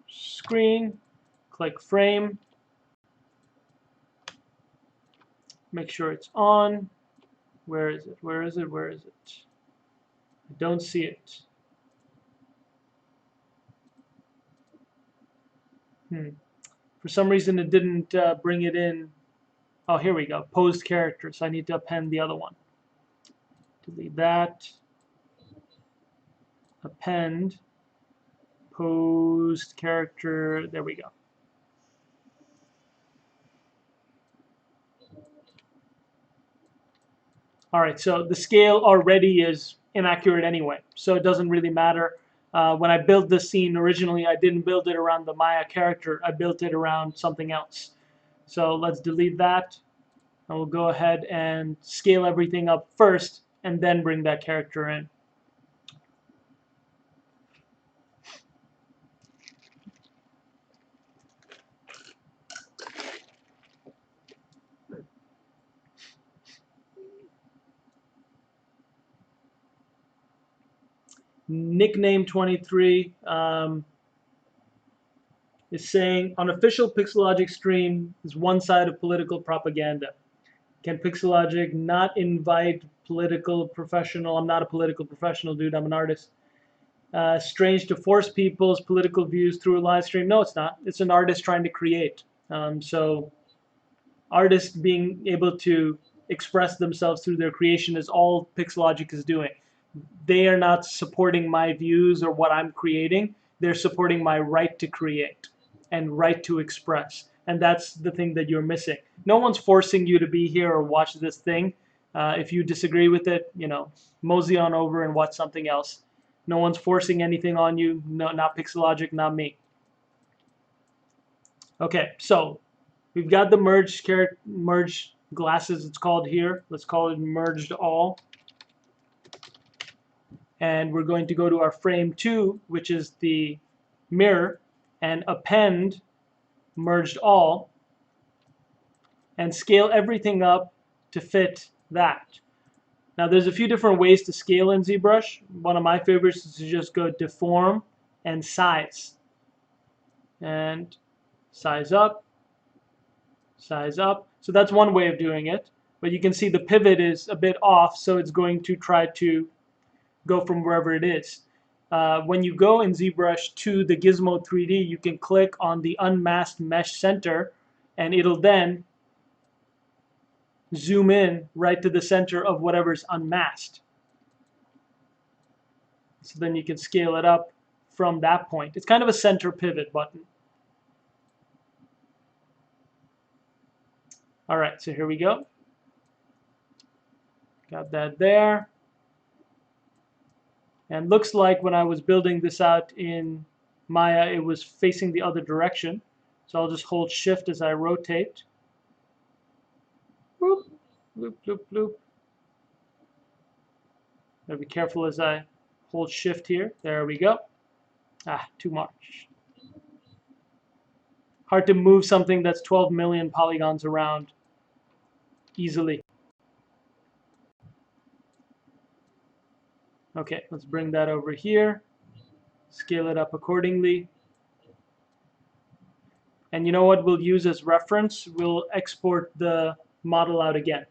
screen. Click frame. Make sure it's on. Where is it? Where is it? Where is it? I don't see it. For some reason it didn't bring it in. Oh, here we go. Posed character. So I need to append the other one. Delete that. Append. Posed character. There we go. All right, so the scale already is inaccurate anyway, so it doesn't really matter. When I built this scene originally, I didn't build it around the Maya character. I built it around something else. So let's delete that, and we'll go ahead and scale everything up first, and then bring that character in. Nickname 23 is saying, on official Pixologic stream is one side of political propaganda. Can Pixologic not invite political professional? I'm not a political professional, dude. I'm an artist. Strange to force people's political views through a live stream. No, it's not. It's an artist trying to create. So artists being able to express themselves through their creation is all Pixologic is doing. They are not supporting my views or what I'm creating. They're supporting my right to create and right to express. And that's the thing that you're missing. No one's forcing you to be here or watch this thing. If you disagree with it, mosey on over and watch something else. No one's forcing anything on you. No, not Pixologic, not me. Okay, so we've got the merged glasses, it's called here. Let's call it merged all. And we're going to go to our frame 2, which is the mirror, and append merged all, and scale everything up to fit that. Now there's a few different ways to scale in ZBrush. One of my favorites is to just go deform and size. And size up, size up. So that's one way of doing it. But you can see the pivot is a bit off, so it's going to try to go from wherever it is. When you go in ZBrush to the Gizmo 3D, you can click on the unmasked mesh center, and it'll then zoom in right to the center of whatever's unmasked. So then you can scale it up from that point. It's kind of a center pivot button. All right, so here we go. Got that there. And looks like when I was building this out in Maya, it was facing the other direction. So I'll just hold shift as I rotate. Bloop, bloop, bloop, bloop. Gotta be careful as I hold shift here. There we go. Ah, too much. Hard to move something that's 12 million polygons around easily. Okay, let's bring that over here. Scale it up accordingly. And you know what we'll use as reference? We'll export the model out again.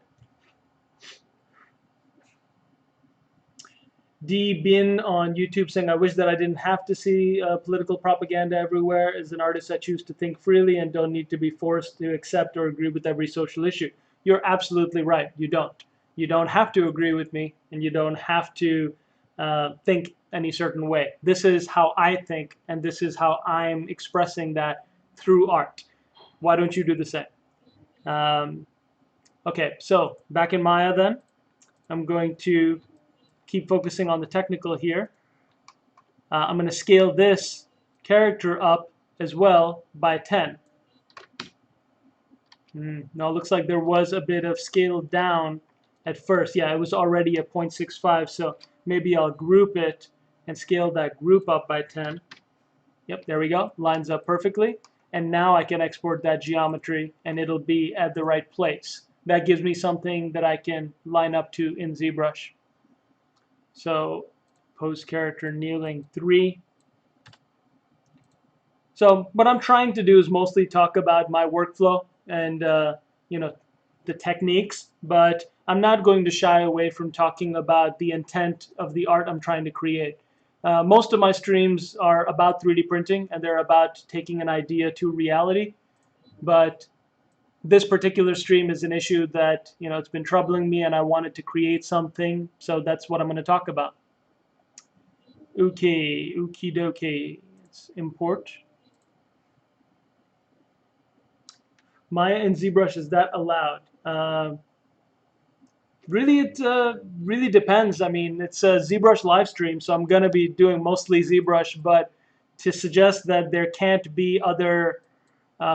D Bin on YouTube saying, I wish that I didn't have to see political propaganda everywhere. As an artist, I choose to think freely and don't need to be forced to accept or agree with every social issue. You're absolutely right. You don't. You don't have to agree with me, and you don't have to think any certain way. This is how I think, and this is how I'm expressing that through art. Why don't you do the same? Okay, so back in Maya then, I'm going to keep focusing on the technical here. I'm going to scale this character up as well by 10. Now it looks like there was a bit of scale down at first. Yeah, it was already at 0.65, so maybe I'll group it and scale that group up by 10. Yep, there we go. Lines up perfectly. And now I can export that geometry and it'll be at the right place. That gives me something that I can line up to in ZBrush. So pose character kneeling 3. So what I'm trying to do is mostly talk about my workflow and you know, the techniques, but I'm not going to shy away from talking about the intent of the art I'm trying to create. Most of my streams are about 3D printing and they're about taking an idea to reality, but this particular stream is an issue that, you know, it's been troubling me and I wanted to create something, so that's what I'm going to talk about. Okay, okie dokie. Let's import. Maya and ZBrush, is that allowed? Really, it really depends. I mean, it's a ZBrush live stream, so I'm going to be doing mostly ZBrush, but to suggest that there can't be other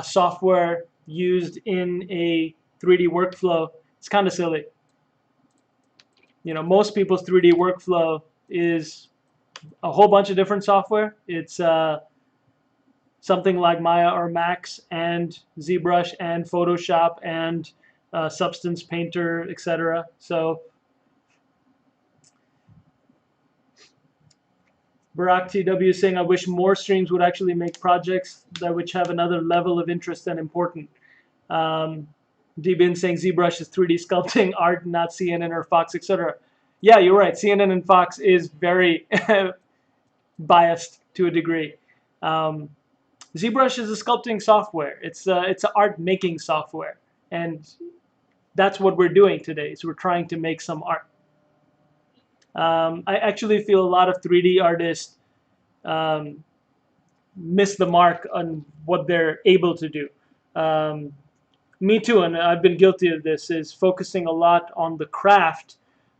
software used in a 3D workflow, it's kind of silly. You know, most people's 3D workflow is a whole bunch of different software. It's something like Maya or Max and ZBrush and Photoshop and Substance Painter, etc. So Barack TW is saying, I wish more streams would actually make projects that which have another level of interest and important. D-Bin saying ZBrush is 3D sculpting art, not CNN or Fox, etc. Yeah, you're right. CNN and Fox is very biased to a degree. ZBrush is a sculpting software. It's an art making software, and that's what we're doing today. So we're trying to make some art. I actually feel a lot of 3D artists miss the mark on what they're able to do. Me too, and I've been guilty of this, is focusing a lot on the craft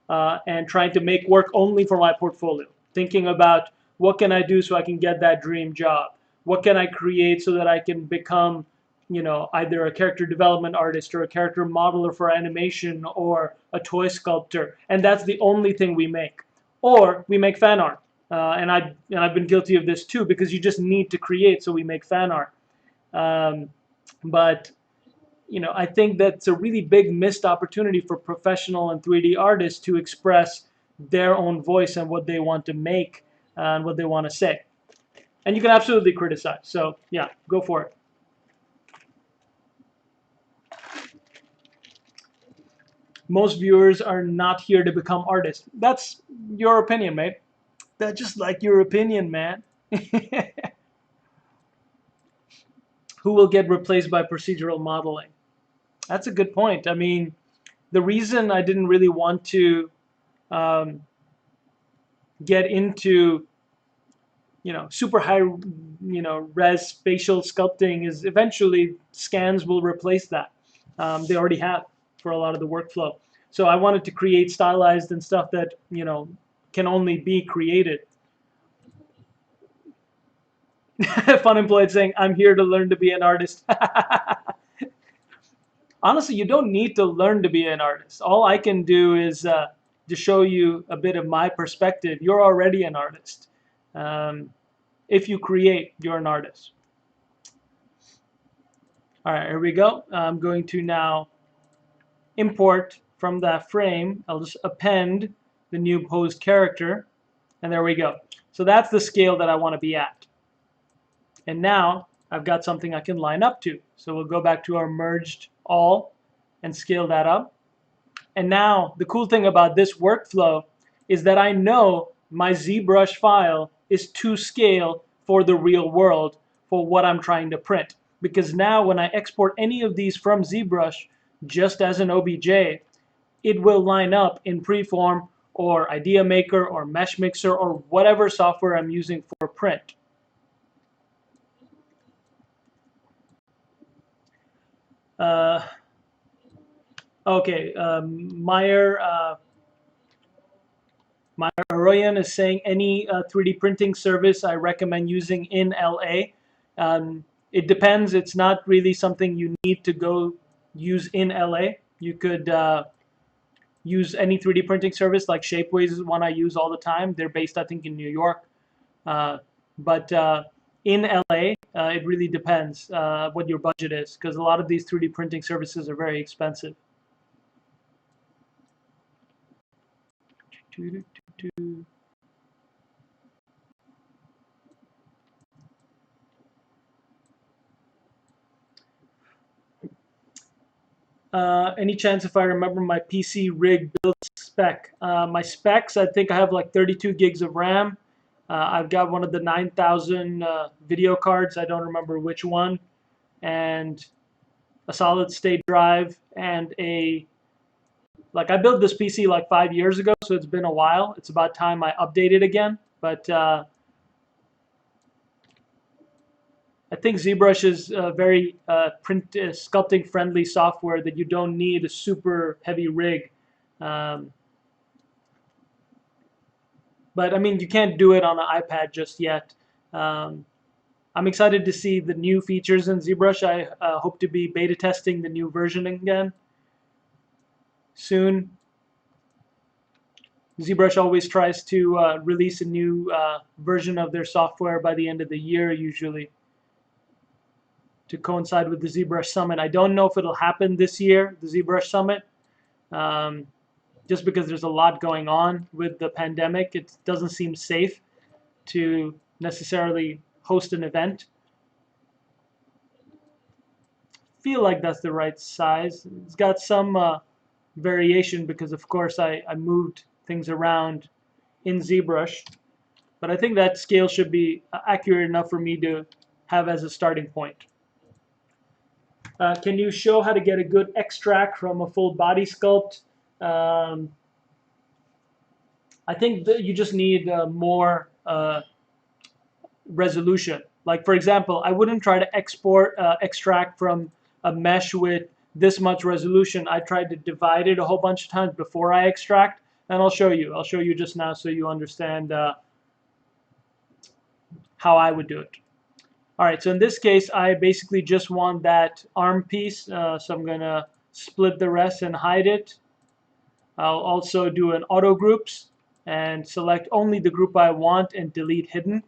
and trying to make work only for my portfolio. Thinking about what can I do so I can get that dream job? What can I create so that I can become, you know, either a character development artist or a character modeler for animation or a toy sculptor? And that's the only thing we make. Or we make fan art. And I've been guilty of this too, because you just need to create, so we make fan art. But you know, I think that's a really big missed opportunity for professional and 3D artists to express their own voice and what they want to make and what they want to say. And you can absolutely criticize. So yeah, go for it. Most viewers are not here to become artists. That's your opinion, mate. That's just like your opinion, man. Who will get replaced by procedural modeling? That's a good point. I mean, the reason I didn't really want to get into, you know, super high, you know, res spatial sculpting is eventually scans will replace that. They already have for a lot of the workflow. So I wanted to create stylized and stuff that, you know, can only be created. Fun Employed saying, I'm here to learn to be an artist. Honestly, you don't need to learn to be an artist. All I can do is to show you a bit of my perspective. You're already an artist. Um, if you create, you're an artist. All right, here we go. I'm going to now import from that frame. I'll just append the new posed character, and there we go. So that's the scale that I want to be at. And now I've got something I can line up to. So we'll go back to our merged all and scale that up. And now the cool thing about this workflow is that I know my ZBrush file is to scale for the real world for what I'm trying to print. Because now when I export any of these from ZBrush, just as an OBJ, it will line up in Preform or Idea Maker or Mesh Mixer or whatever software I'm using for print. Okay, Meyer Aroyan is saying any 3D printing service I recommend using in LA. It depends. It's not really something you need to go use in LA. You could use any 3D printing service, like Shapeways is one I use all the time. They're based, I think, in New York. But in LA, it really depends what your budget is, because a lot of these 3D printing services are very expensive. Any chance if I remember my PC rig build spec? My specs, I think I have like 32 gigs of RAM. I've got one of the 9000 video cards. I don't remember which one. And a solid state drive and I built this PC like 5 years ago, so it's been a while. It's about time I update it again. But I think ZBrush is a very sculpting friendly software that you don't need a super heavy rig. But I mean, you can't do it on an iPad just yet. I'm excited to see the new features in ZBrush. I hope to be beta testing the new version again soon. ZBrush always tries to release a new version of their software by the end of the year, usually, to coincide with the ZBrush Summit. I don't know if it'll happen this year, the ZBrush Summit, just because there's a lot going on with the pandemic. It doesn't seem safe to necessarily host an event. Feel like that's the right size. It's got some variation because, of course, I moved things around in ZBrush, but I think that scale should be accurate enough for me to have as a starting point. Can you show how to get a good extract from a full body sculpt? I think that you just need more resolution. Like, for example, I wouldn't try to extract from a mesh with this much resolution. I tried to divide it a whole bunch of times before I extract, and I'll show you. I'll show you just now so you understand how I would do it. All right, so in this case, I basically just want that arm piece, so I'm going to split the rest and hide it. I'll also do an auto groups and select only the group I want and delete hidden.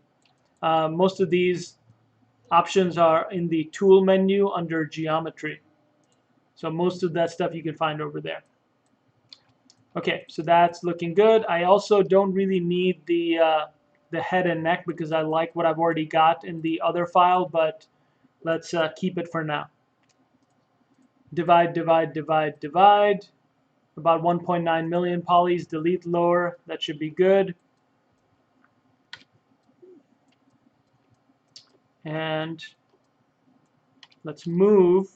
Most of these options are in the tool menu under geometry. So most of that stuff you can find over there. Okay, so that's looking good. I also don't really need the head and neck because I like what I've already got in the other file, but let's keep it for now. Divide, divide, divide, divide. About 1.9 million polys. Delete lower. That should be good. And let's move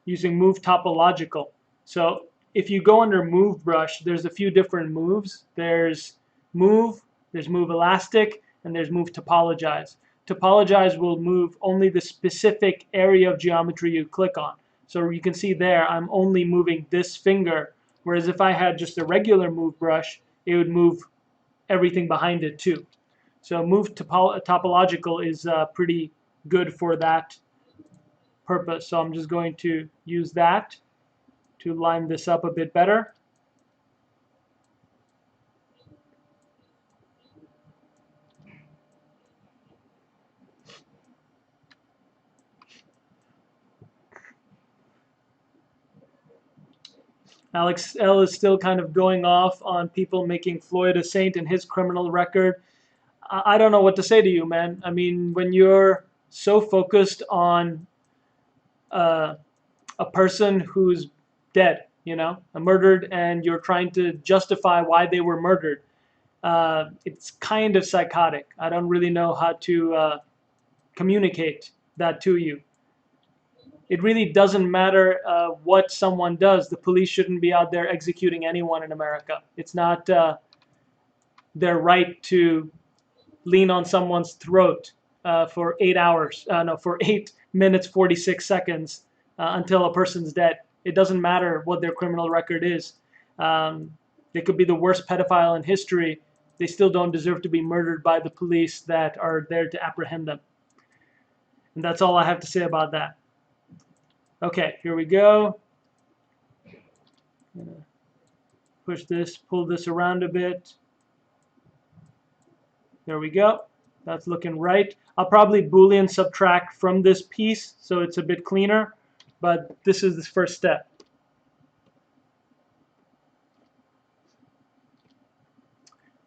using move topological. So if you go under move brush, there's a few different moves. There's move elastic, and there's move topologize. Topologize will move only the specific area of geometry you click on. So you can see there, I'm only moving this finger, whereas if I had just a regular move brush, it would move everything behind it too. So move topological is pretty good for that purpose. So I'm just going to use that. to line this up a bit better. Alex L. is still kind of going off on people making Floyd a saint in his criminal record. I don't know what to say to you, man. I mean, when you're so focused on a person who's dead, you know, murdered, and you're trying to justify why they were murdered, it's kind of psychotic. I don't really know how to communicate that to you. It really doesn't matter what someone does. The police shouldn't be out there executing anyone in America. It's not their right to lean on someone's throat for 8 hours, no, for 8 minutes, 46 seconds until a person's dead. It doesn't matter what their criminal record is. They could be the worst pedophile in history. They still don't deserve to be murdered by the police that are there to apprehend them. And that's all I have to say about that. Okay, here we go. I'm gonna push this, pull this around a bit. There we go. That's looking right. I'll probably Boolean subtract from this piece so it's a bit cleaner, but this is the first step.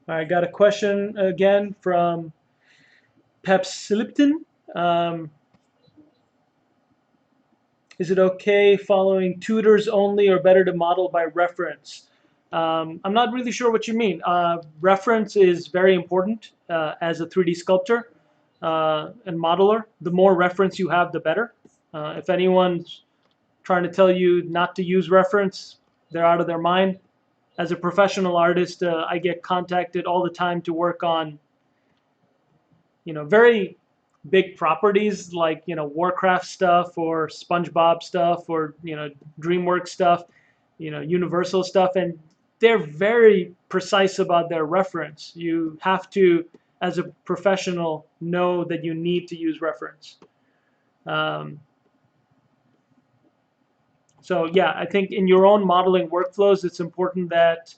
All right, got a question again from Pepsilipton. Is it okay following tutors only or better to model by reference? I'm not really sure what you mean. Reference is very important as a 3D sculptor and modeler. The more reference you have, the better. If anyone's trying to tell you not to use reference, they're out of their mind. As a professional artist, I get contacted all the time to work on, very big properties like, Warcraft stuff or SpongeBob stuff or, DreamWorks stuff, Universal stuff, and they're very precise about their reference. You have to, as a professional, know that you need to use reference. So yeah, I think in your own modeling workflows, it's important that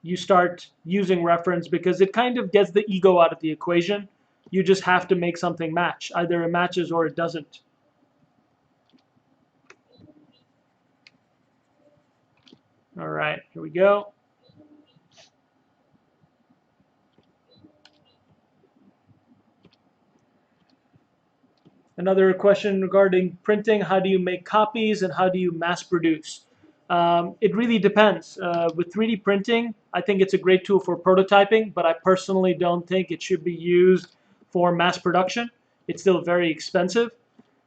you start using reference because it kind of gets the ego out of the equation. You just have to make something match. Either it matches or it doesn't. All right, here we go. Another question regarding printing. How do you make copies and how do you mass produce? It really depends. With 3D printing, I think it's a great tool for prototyping, but I personally don't think it should be used for mass production. It's still very expensive.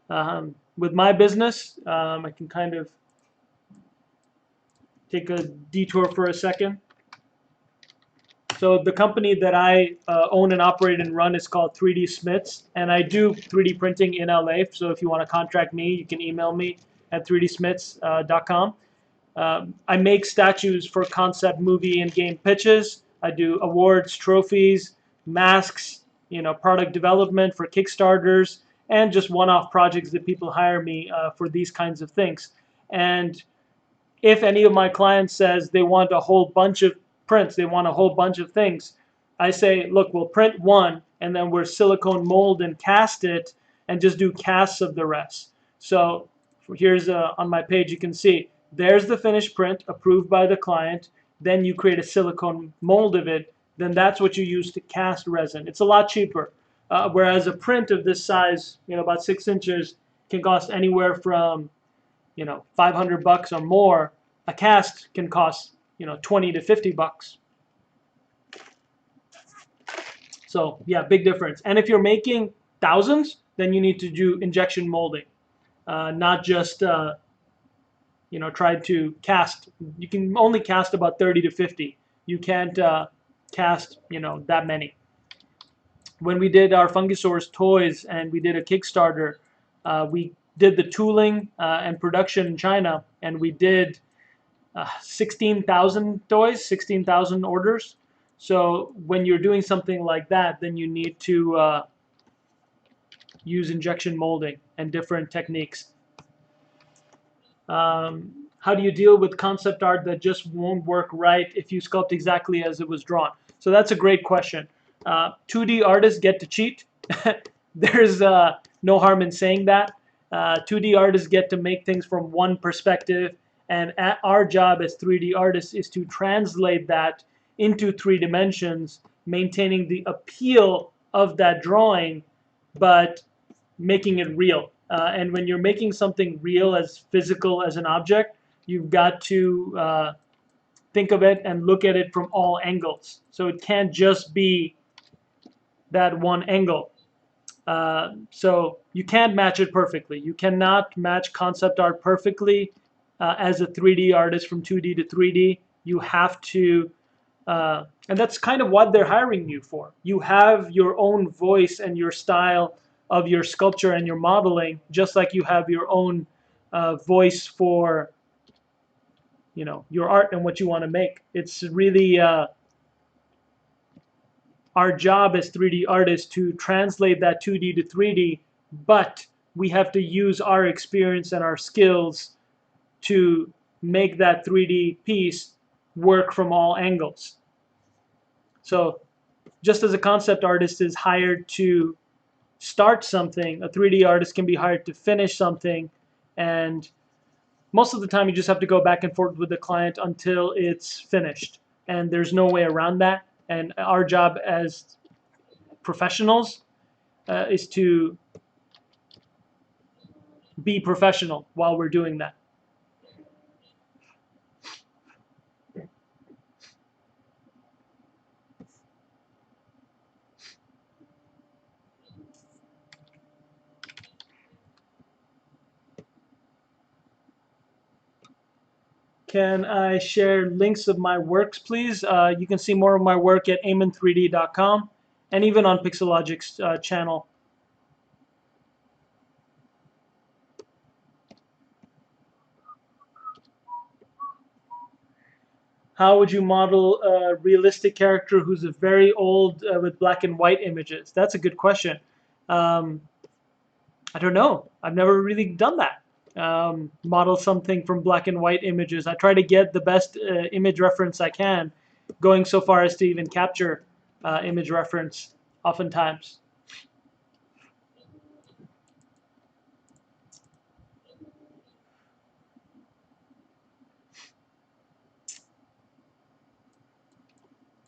With my business, I can kind of take a detour for a second. So the company that I own and operate and run is called 3D Smiths, and I do 3D printing in LA. So if you want to contract me, you can email me at 3dsmiths.com. I make statues for concept movie and game pitches. I do awards, trophies, masks, product development for Kickstarters, and just one-off projects that people hire me for these kinds of things. And if any of my clients says they want a whole bunch of prints, they want a whole bunch of things, I say, look, we'll print one, and then we'll silicone mold and cast it, and just do casts of the rest. So here's on my page, you can see, there's the finished print approved by the client. Then you create a silicone mold of it. Then that's what you use to cast resin. It's a lot cheaper. Whereas a print of this size, about 6 inches, can cost anywhere from, $500 or more. A cast can cost, 20 to 50 bucks. So yeah, big difference. And if you're making thousands, then you need to do injection molding, not just try to cast. You can only cast about 30 to 50. You can't cast that many. When we did our Fungusaurus toys and we did a Kickstarter, we did the tooling and production in China, and we did 16,000 toys, 16,000 orders. So when you're doing something like that, then you need to use injection molding and different techniques. How do you deal with concept art that just won't work right if you sculpt exactly as it was drawn? So that's a great question. 2D artists get to cheat. There's no harm in saying that. 2D artists get to make things from one perspective, and our job as 3D artists is to translate that into 3 dimensions, maintaining the appeal of that drawing, but making it real. And when you're making something real as physical as an object, you've got to think of it and look at it from all angles. So it can't just be that one angle. So you can't match it perfectly. You cannot match concept art perfectly as a 3D artist from 2D to 3D. You have to, and that's kind of what they're hiring you for. You have your own voice and your style of your sculpture and your modeling, just like you have your own voice for, you know, your art and what you want to make. It's really our job as 3D artists to translate that 2D to 3D, but we have to use our experience and our skills to make that 3D piece work from all angles. So just as a concept artist is hired to start something, a 3D artist can be hired to finish something, and most of the time you just have to go back and forth with the client until it's finished, and there's no way around that. And our job as professionals is to be professional while we're doing that. Can I share links of my works, please? You can see more of my work at aiman3d.com and even on Pixologic's channel. How would you model a realistic character who's a very old with black and white images? That's a good question. I don't know. I've never really done that. Model something from black and white images. I try to get the best image reference I can, going so far as to even capture image reference oftentimes.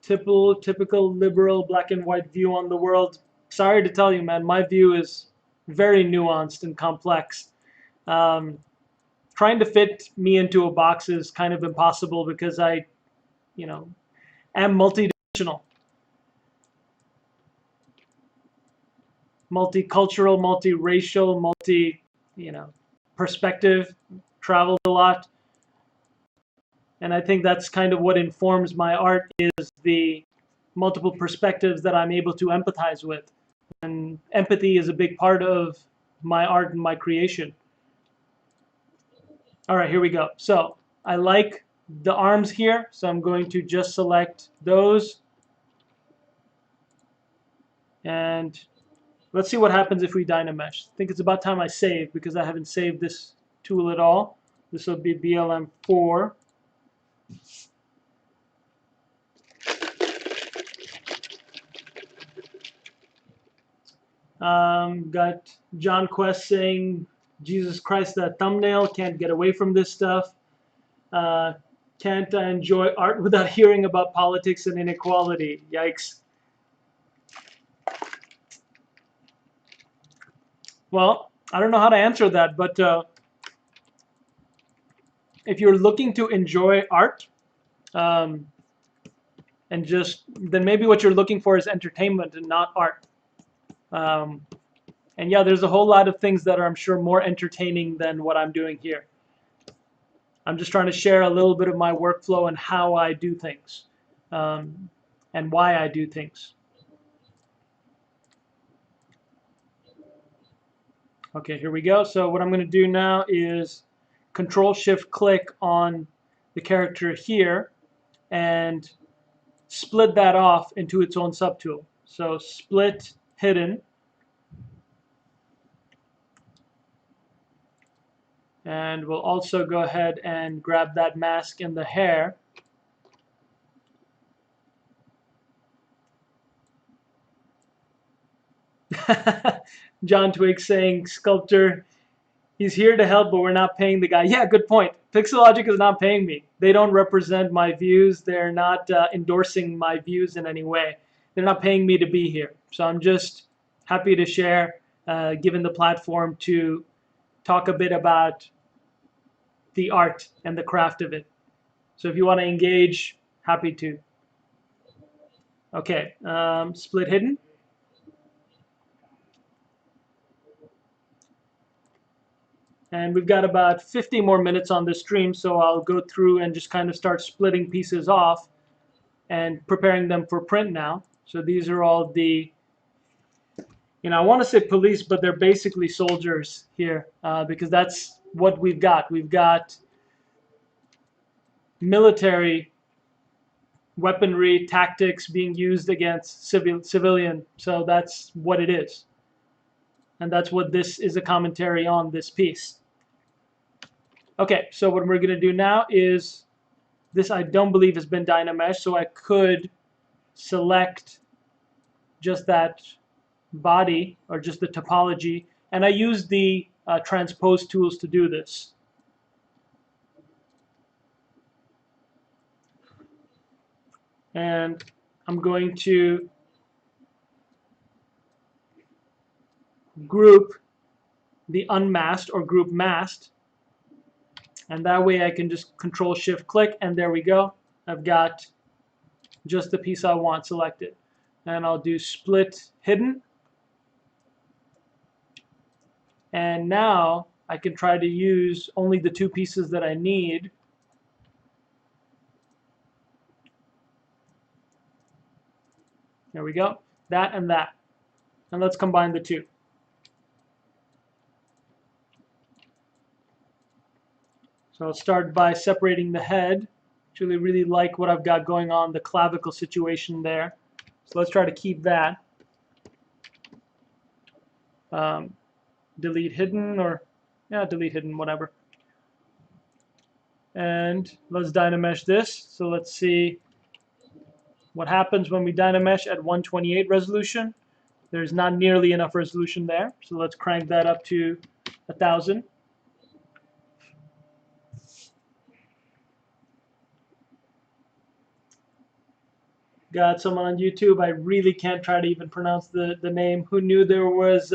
Typical liberal black and white view on the world. Sorry to tell you, man, my view is very nuanced and complex. Trying to fit me into a box is kind of impossible because I, you know, am multidimensional, multicultural, multiracial, you know, perspective, traveled a lot. And I think that's kind of what informs my art is the multiple perspectives that I'm able to empathize with. And empathy is a big part of my art and my creation. All right, here we go. So I like the arms here, so I'm going to just select those. And let's see what happens if we Dynamesh. I think it's about time I save because I haven't saved this tool at all. This will be BLM4. Got John Quest saying, Jesus Christ, that thumbnail, can't get away from this stuff. Can't I enjoy art without hearing about politics and inequality? Yikes. Well, I don't know how to answer that, but if you're looking to enjoy art, and then maybe what you're looking for is entertainment and not art. And yeah, there's a whole lot of things that are, I'm sure, more entertaining than what I'm doing here. I'm just trying to share a little bit of my workflow and how I do things, and why I do things. Okay, here we go. So what I'm going to do now is Control-Shift-Click on the character here and split that off into its own subtool. So split hidden, And we'll also go ahead and grab that mask in the hair. John Twig saying, sculptor, he's here to help, but we're not paying the guy. Yeah, good point. Pixologic is not paying me. They don't represent my views. They're not endorsing my views in any way. They're not paying me to be here. So I'm just happy to share, given the platform, to talk a bit about the art and the craft of it. So if you want to engage, happy to. Okay, split hidden. And we've got about 50 more minutes on this stream, so I'll go through and just kind of start splitting pieces off and preparing them for print now. So these are all the, I want to say police, but they're basically soldiers here, because that's what we've got. We've got military weaponry, tactics being used against civilian. So that's what it is. And that's what this is a commentary on this piece. Okay, so what we're going to do now is, this I don't believe has been Dynamesh, so I could select just that body or just the topology, and I use the transpose tools to do this. And I'm going to group the unmasked or group masked, and that way I can just Control Shift click, and there we go. I've got just the piece I want selected. And I'll do split hidden. And now I can try to use only the two pieces that I need. There we go. That and that. And let's combine the two. So I'll start by separating the head. Actually really like what I've got going on, the clavicle situation there. So let's try to keep that. Delete hidden, or yeah, delete hidden, whatever. And let's Dynamesh this. So let's see what happens when we Dynamesh at 128 resolution. There's not nearly enough resolution there. So let's crank that up to 1000. Got someone on YouTube. I really can't try to even pronounce the name. Who knew there was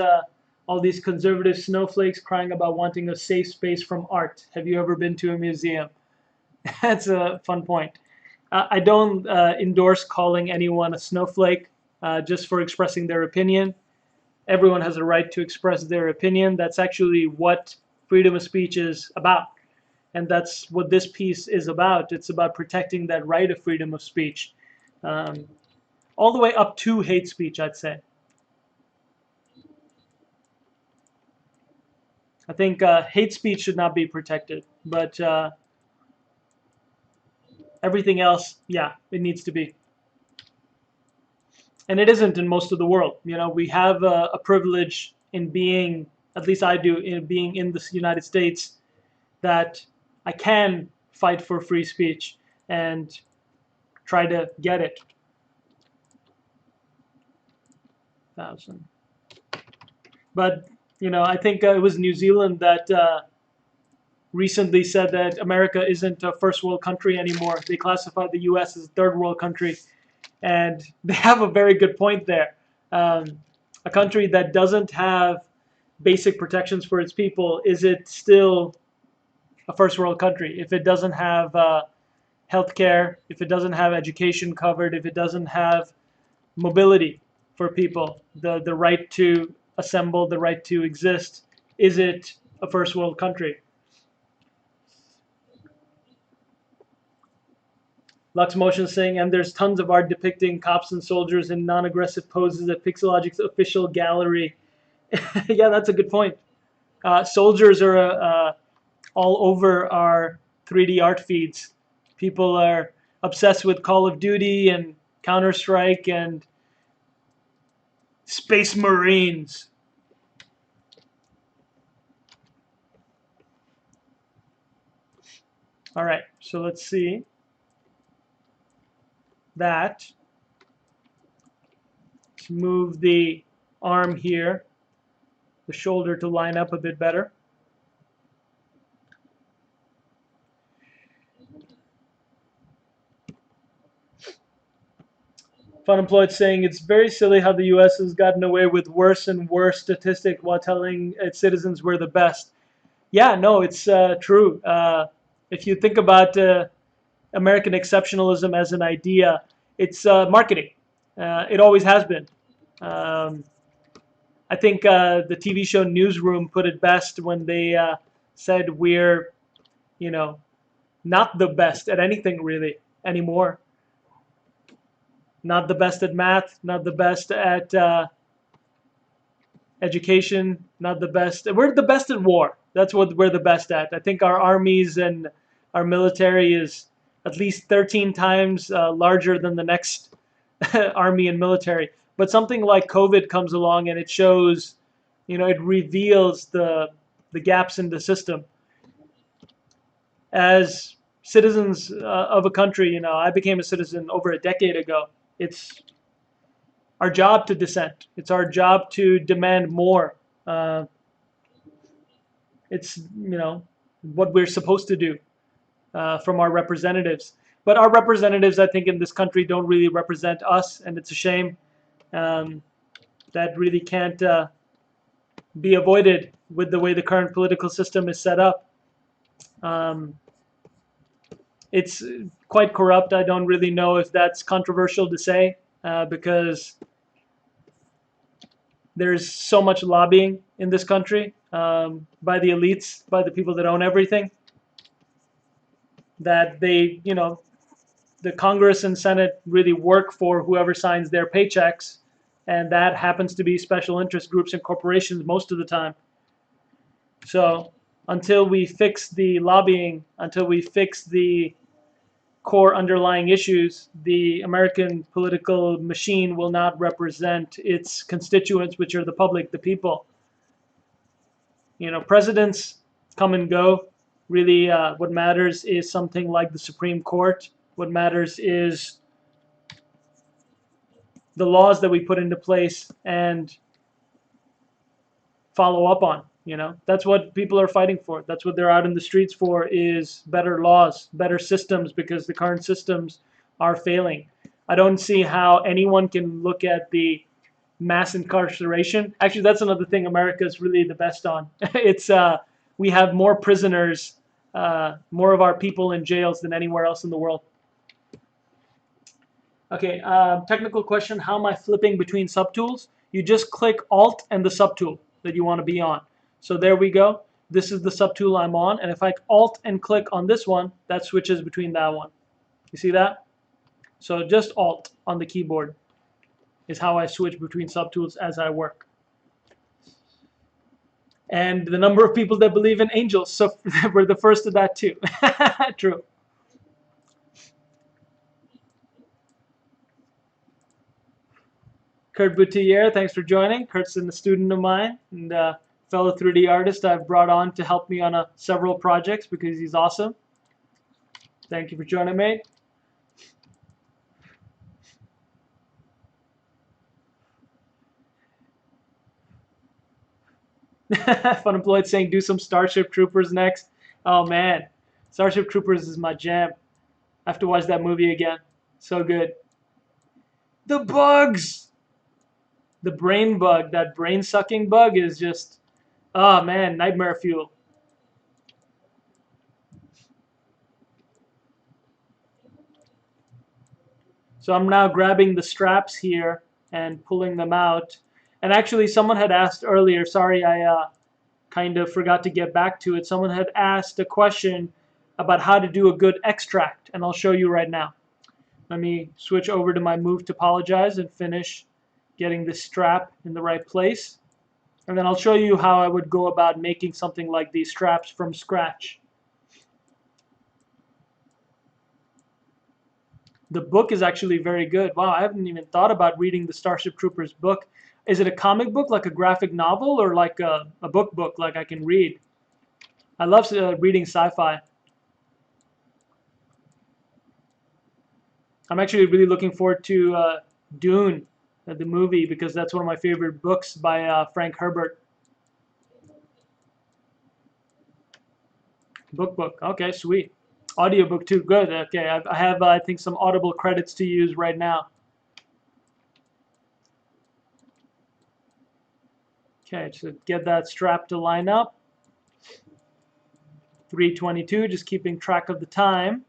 all these conservative snowflakes crying about wanting a safe space from art? Have you ever been to a museum? That's a fun point. I don't endorse calling anyone a snowflake just for expressing their opinion. Everyone has a right to express their opinion. That's actually what freedom of speech is about. And that's what this piece is about. It's about protecting that right of freedom of speech. All the way up to hate speech, I'd say. I think hate speech should not be protected, but everything else, yeah, it needs to be. And it isn't in most of the world. We have a privilege in being, at least I do, in being in the United States, that I can fight for free speech and try to get it. 1000. But I think it was New Zealand that recently said that America isn't a first world country anymore. They classified the U.S. as a third world country, and they have a very good point there. A country that doesn't have basic protections for its people, is it still a first world country? If it doesn't have healthcare, if it doesn't have education covered, if it doesn't have mobility for people, the right to assemble, the right to exist, is it a first world country? Lux Motion saying, and there's tons of art depicting cops and soldiers in non-aggressive poses at Pixologic's official gallery. Yeah, that's a good point. Soldiers are all over our 3D art feeds. People are obsessed with Call of Duty and Counter-Strike and Space Marines. All right, so let's see that. Let's move the arm here, the shoulder to line up a bit better. Funemployed saying it's very silly how the U.S. has gotten away with worse and worse statistics while telling its citizens we're the best. Yeah, no, it's true. If you think about American exceptionalism as an idea, it's marketing. It always has been. Um, I think the TV show Newsroom put it best when they said we're, you know, not the best at anything really anymore. Not the best at math, not the best at education, not the best. We're the best at war. That's what we're the best at. I think our armies and our military is at least 13 times larger than the next army and military. But something like COVID comes along and it shows, it reveals the gaps in the system. As citizens of a country, I became a citizen over a decade ago. It's our job to dissent. It's our job to demand more. It's what we're supposed to do from our representatives. But our representatives, I think, in this country don't really represent us, and it's a shame. That really can't be avoided with the way the current political system is set up. It's quite corrupt. I don't really know if that's controversial to say because there's so much lobbying in this country by the elites, by the people that own everything, that they, the Congress and Senate really work for whoever signs their paychecks, and that happens to be special interest groups and corporations most of the time. So until we fix the lobbying, until we fix the core underlying issues, the American political machine will not represent its constituents, which are the public, the people. Presidents come and go. Really, what matters is something like the Supreme Court. What matters is the laws that we put into place and follow up on. That's what people are fighting for. That's what they're out in the streets for, is better laws, better systems, because the current systems are failing. I don't see how anyone can look at the mass incarceration. Actually, that's another thing America is really the best on. It's we have more prisoners, more of our people in jails than anywhere else in the world. Okay, technical question, how am I flipping between subtools? You just click Alt and the subtool that you want to be on. So there we go. This is the subtool I'm on, and if I Alt and click on this one, that switches between that one. You see that? So just Alt on the keyboard is how I switch between subtools as I work. And the number of people that believe in angels, so we're the first of that too. True. Kurt Boutier, thanks for joining. Kurt's a student of mine and fellow 3D artist I've brought on to help me on several projects because he's awesome. Thank you for joining, mate. Funemployed saying do some Starship Troopers next. Oh man, Starship Troopers is my jam. I have to watch that movie again. So good. The bugs! The brain bug, that brain sucking bug is just, oh man, nightmare fuel. So I'm now grabbing the straps here and pulling them out. And actually someone had asked earlier, sorry I kind of forgot to get back to it. Someone had asked a question about how to do a good extract, and I'll show you right now. Let me switch over to my move topologize and finish getting the strap in the right place. And then I'll show you how I would go about making something like these straps from scratch. The book is actually very good. Wow, I haven't even thought about reading the Starship Troopers book. Is it a comic book, like a graphic novel, or like a book like I can read? I love reading sci-fi. I'm actually really looking forward to Dune, the movie, because that's one of my favorite books by Frank Herbert. Book. Okay, sweet. Audiobook too. Good. Okay, I have I think some Audible credits to use right now. Okay, so get that strap to line up. 3:22. Just keeping track of the time.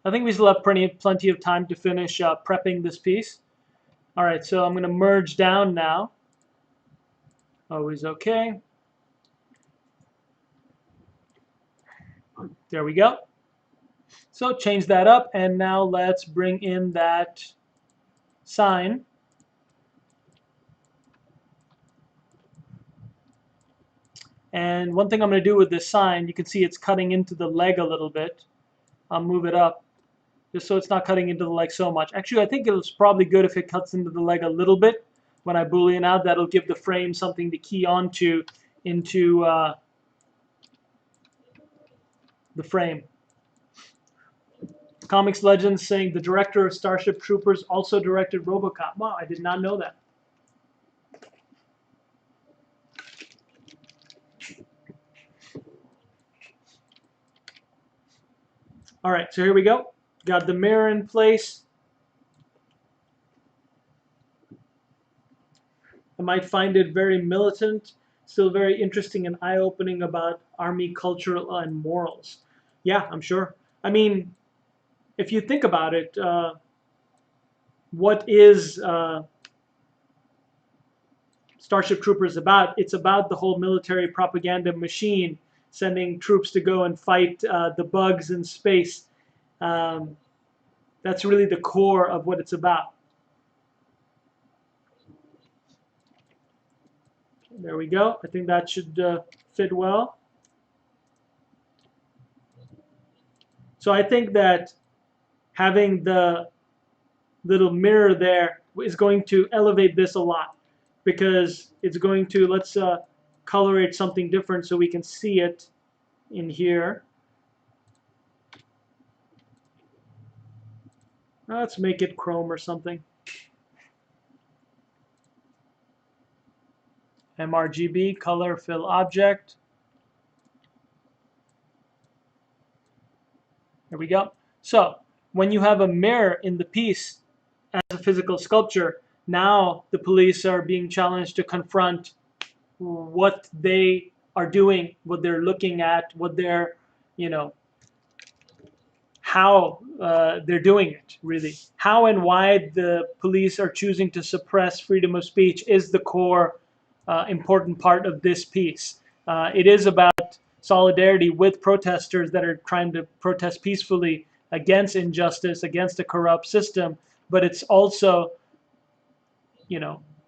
I think we still have plenty of time to finish prepping this piece. All right, so I'm going to merge down now. Always okay. There we go. So change that up, and now let's bring in that sign. And one thing I'm going to do with this sign, you can see it's cutting into the leg a little bit. I'll move it up just so it's not cutting into the leg so much. Actually, I think it's probably good if it cuts into the leg a little bit. When I boolean out, that'll give the frame something to key onto into the frame. Comics Legends saying the director of Starship Troopers also directed RoboCop. Wow, I did not know that. All right, so here we go. Got the mirror in place. I might find it very militant, still very interesting and eye-opening about army culture and morals. Yeah, I'm sure. I mean, if you think about it, what is Starship Troopers about? It's about the whole military propaganda machine, sending troops to go and fight the bugs in space. That's really the core of what it's about. There we go. I think that should fit well. So I think that having the little mirror there is going to elevate this a lot, because it's going to, let's colorate something different so we can see it in here. Let's make it chrome or something. MRGB, color fill object. There we go. So when you have a mirror in the piece as a physical sculpture, now the police are being challenged to confront what they are doing, what they're looking at, what they're, how they're doing it, really. How and why the police are choosing to suppress freedom of speech is the core important part of this piece. It is about solidarity with protesters that are trying to protest peacefully against injustice, against a corrupt system, but it's also,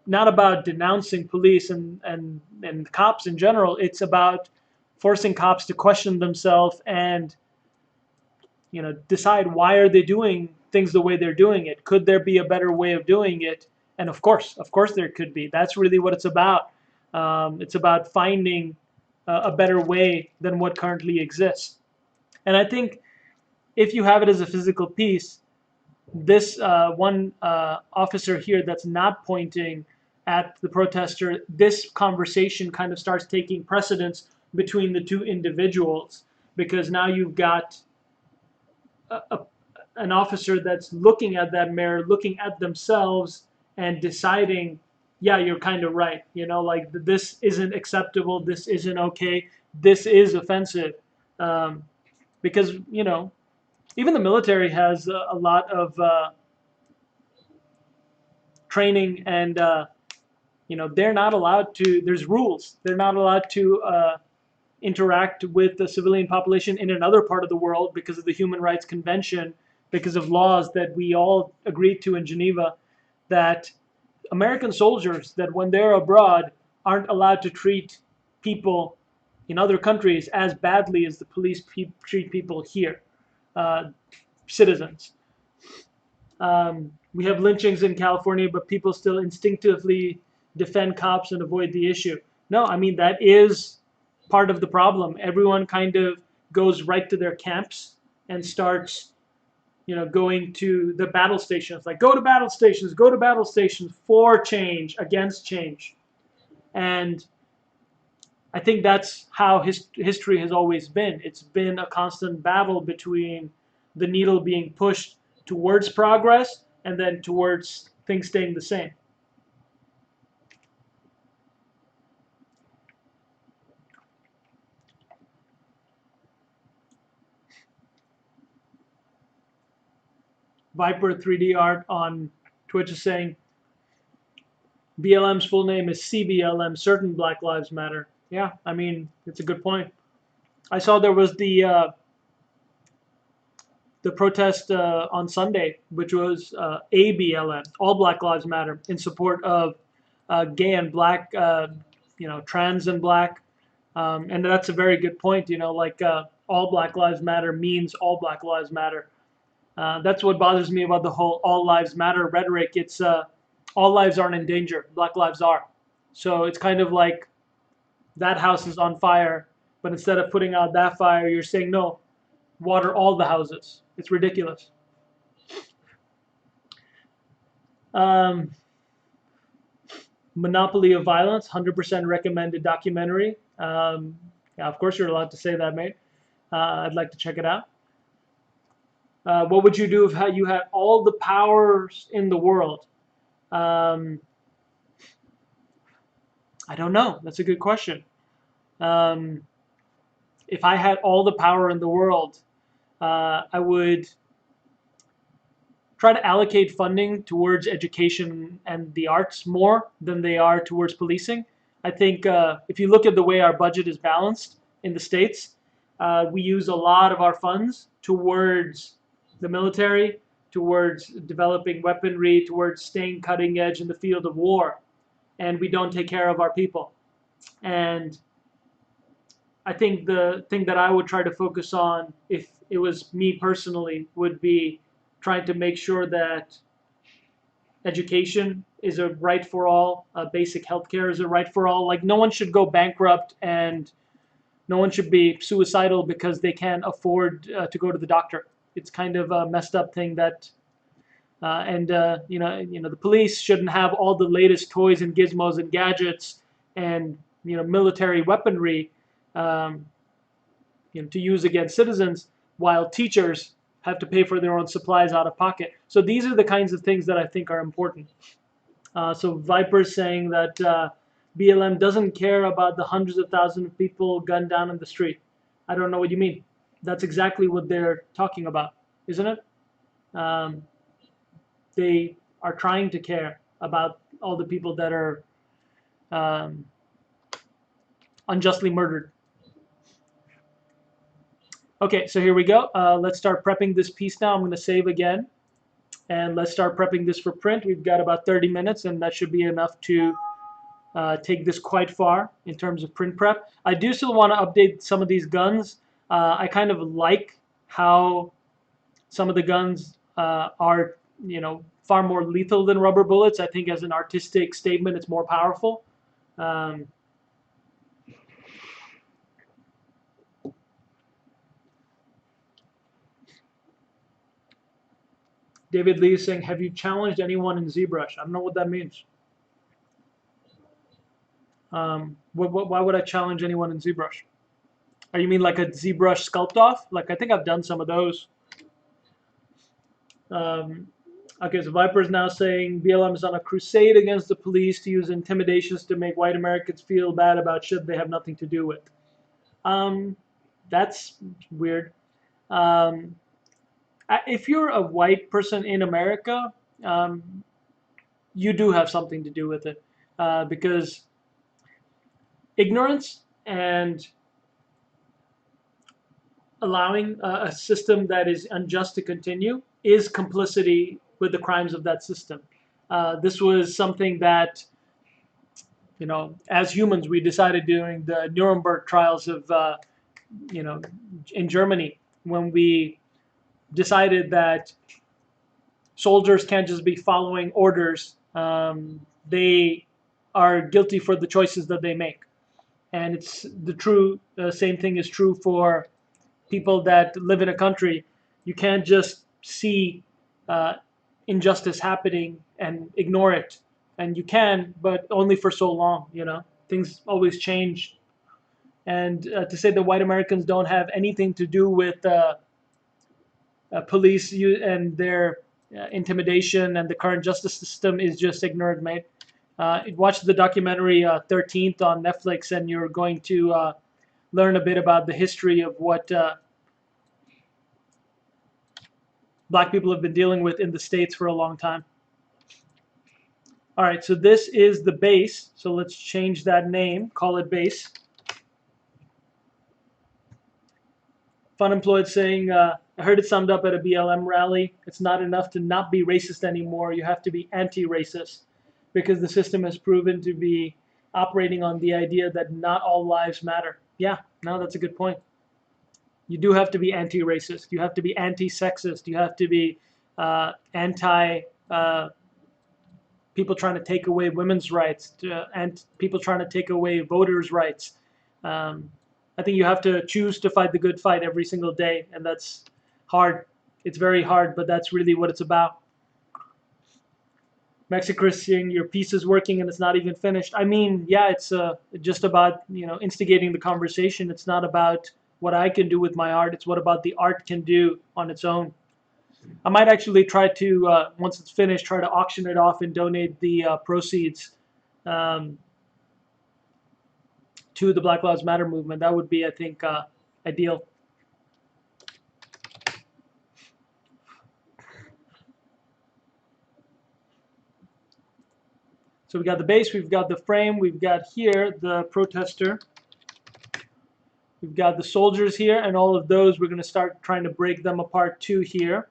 not about denouncing police and cops in general. It's about forcing cops to question themselves and decide why are they doing things the way they're doing it. Could there be a better way of doing it? And of course there could be. That's really what it's about. It's about finding a better way than what currently exists. And I think if you have it as a physical piece, this one officer here that's not pointing at the protester, this conversation kind of starts taking precedence between the two individuals, because now you've got an officer that's looking at that mirror, looking at themselves, and deciding, yeah, you're kind of right. Like this isn't acceptable. This isn't okay. This is offensive. Because, even the military has a lot of training, and, they're not allowed to, there's rules. They're not allowed to interact with the civilian population in another part of the world because of the Human Rights Convention, because of laws that we all agreed to in Geneva, that American soldiers, that when they're abroad, aren't allowed to treat people in other countries as badly as the police treat people here, citizens. We have lynchings in California, but people still instinctively defend cops and avoid the issue. No, I mean, that is part of the problem. Everyone kind of goes right to their camps and starts, going to the battle stations, like go to battle stations for change, against change. And I think that's how history has always been. It's been a constant battle between the needle being pushed towards progress and then towards things staying the same. Viper 3D Art on Twitch is saying BLM's full name is CBLM, Certain Black Lives Matter. Yeah, I mean, it's a good point. I saw there was the protest on Sunday, which was ABLM, All Black Lives Matter, in support of gay and black, trans and black. And that's a very good point. Like all Black Lives Matter means all Black Lives Matter. That's what bothers me about the whole all lives matter rhetoric. It's all lives aren't in danger. Black lives are. So it's kind of like that house is on fire, but instead of putting out that fire, you're saying, no, water all the houses. It's ridiculous. Monopoly of Violence, 100% recommended documentary. Yeah, of course you're allowed to say that, mate. I'd like to check it out. What would you do if you had all the powers in the world? I don't know. That's a good question. If I had all the power in the world, I would try to allocate funding towards education and the arts more than they are towards policing. I think if you look at the way our budget is balanced in the States, we use a lot of our funds towards the military, towards developing weaponry, towards staying cutting edge in the field of war, and we don't take care of our people. And I think the thing that I would try to focus on, if it was me personally, would be trying to make sure that education is a right for all, basic healthcare is a right for all. Like no one should go bankrupt and no one should be suicidal because they can't afford to go to the doctor. It's kind of a messed up thing that, the police shouldn't have all the latest toys and gizmos and gadgets and military weaponry, to use against citizens, while teachers have to pay for their own supplies out of pocket. So these are the kinds of things that I think are important. So Viper's saying that BLM doesn't care about the hundreds of thousands of people gunned down in the street. I don't know what you mean. That's exactly what they're talking about, isn't it? They are trying to care about all the people that are unjustly murdered. Okay, so here we go. Let's start prepping this piece now. I'm going to save again. And let's start prepping this for print. We've got about 30 minutes, and that should be enough to take this quite far in terms of print prep. I do still want to update some of these guns. I kind of like how some of the guns are, far more lethal than rubber bullets. I think as an artistic statement, it's more powerful. David Lee is saying, have you challenged anyone in ZBrush? I don't know what that means. Why would I challenge anyone in ZBrush? Oh, you mean like a ZBrush sculpt off? Like, I think I've done some of those. Okay, so Viper's now saying BLM is on a crusade against the police to use intimidations to make white Americans feel bad about shit they have nothing to do with. That's weird. If you're a white person in America, you do have something to do with it, because ignorance and allowing a system that is unjust to continue is complicity with the crimes of that system. This was something that, as humans, we decided during the Nuremberg trials of, in Germany, when we decided that soldiers can't just be following orders. They are guilty for the choices that they make. And it's the same thing is true for people that live in a country. You can't just see injustice happening and ignore it. And you can, but only for so long. Things always change. And to say that white Americans don't have anything to do with police and their intimidation and the current justice system is just ignorant, mate. Watch the documentary 13th on Netflix, and you're going to learn a bit about the history of what black people have been dealing with in the States for a long time. All right, so this is the base. So let's change that name, call it base. Funemployed saying, I heard it summed up at a BLM rally. It's not enough to not be racist anymore. You have to be anti-racist because the system has proven to be operating on the idea that not all lives matter. Yeah, no, that's a good point. You do have to be anti-racist. You have to be anti-sexist. You have to be anti people trying to take away women's rights and people trying to take away voters' rights. I think you have to choose to fight the good fight every single day, and that's hard. It's very hard, but that's really what it's about. Mexicris saying your piece is working and it's not even finished. I mean, yeah, it's just about instigating the conversation. It's not about what I can do with my art. It's what about the art can do on its own. I might actually try to, once it's finished, try to auction it off and donate the proceeds to the Black Lives Matter movement. That would be, I think, ideal. So we got the base, we've got the frame, we've got here the protester. We've got the soldiers here, and all of those, we're going to start trying to break them apart too here.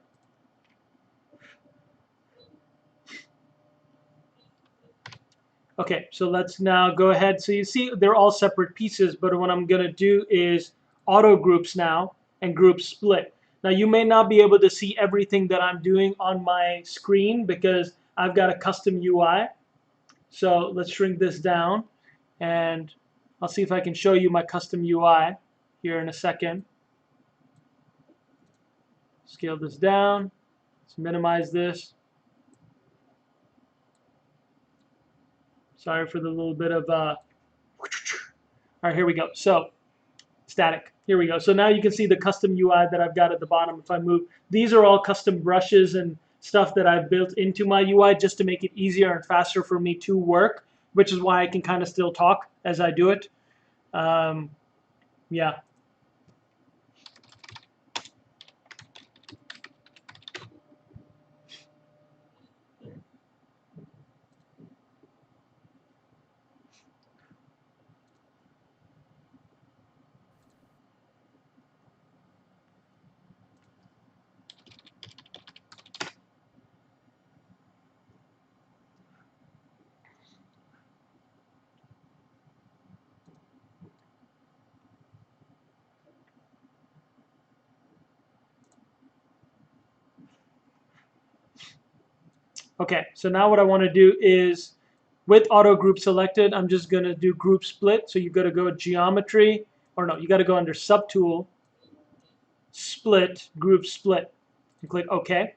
Okay, so let's now go ahead. So you see they're all separate pieces, but what I'm going to do is auto groups now and group split. Now you may not be able to see everything that I'm doing on my screen because I've got a custom UI. So let's shrink this down, and I'll see if I can show you my custom UI here in a second. Scale this down. Let's minimize this. Sorry for the little bit of all right, here we go. So static. Here we go. So now you can see the custom UI that I've got at the bottom. If I move, these are all custom brushes and stuff that I've built into my UI just to make it easier and faster for me to work, which is why I can kind of still talk as I do it. Yeah. Okay, so now what I want to do is, with auto group selected, I'm just going to do group split. So you got to go geometry, or no, you got to go under subtool, split, group split, and click OK.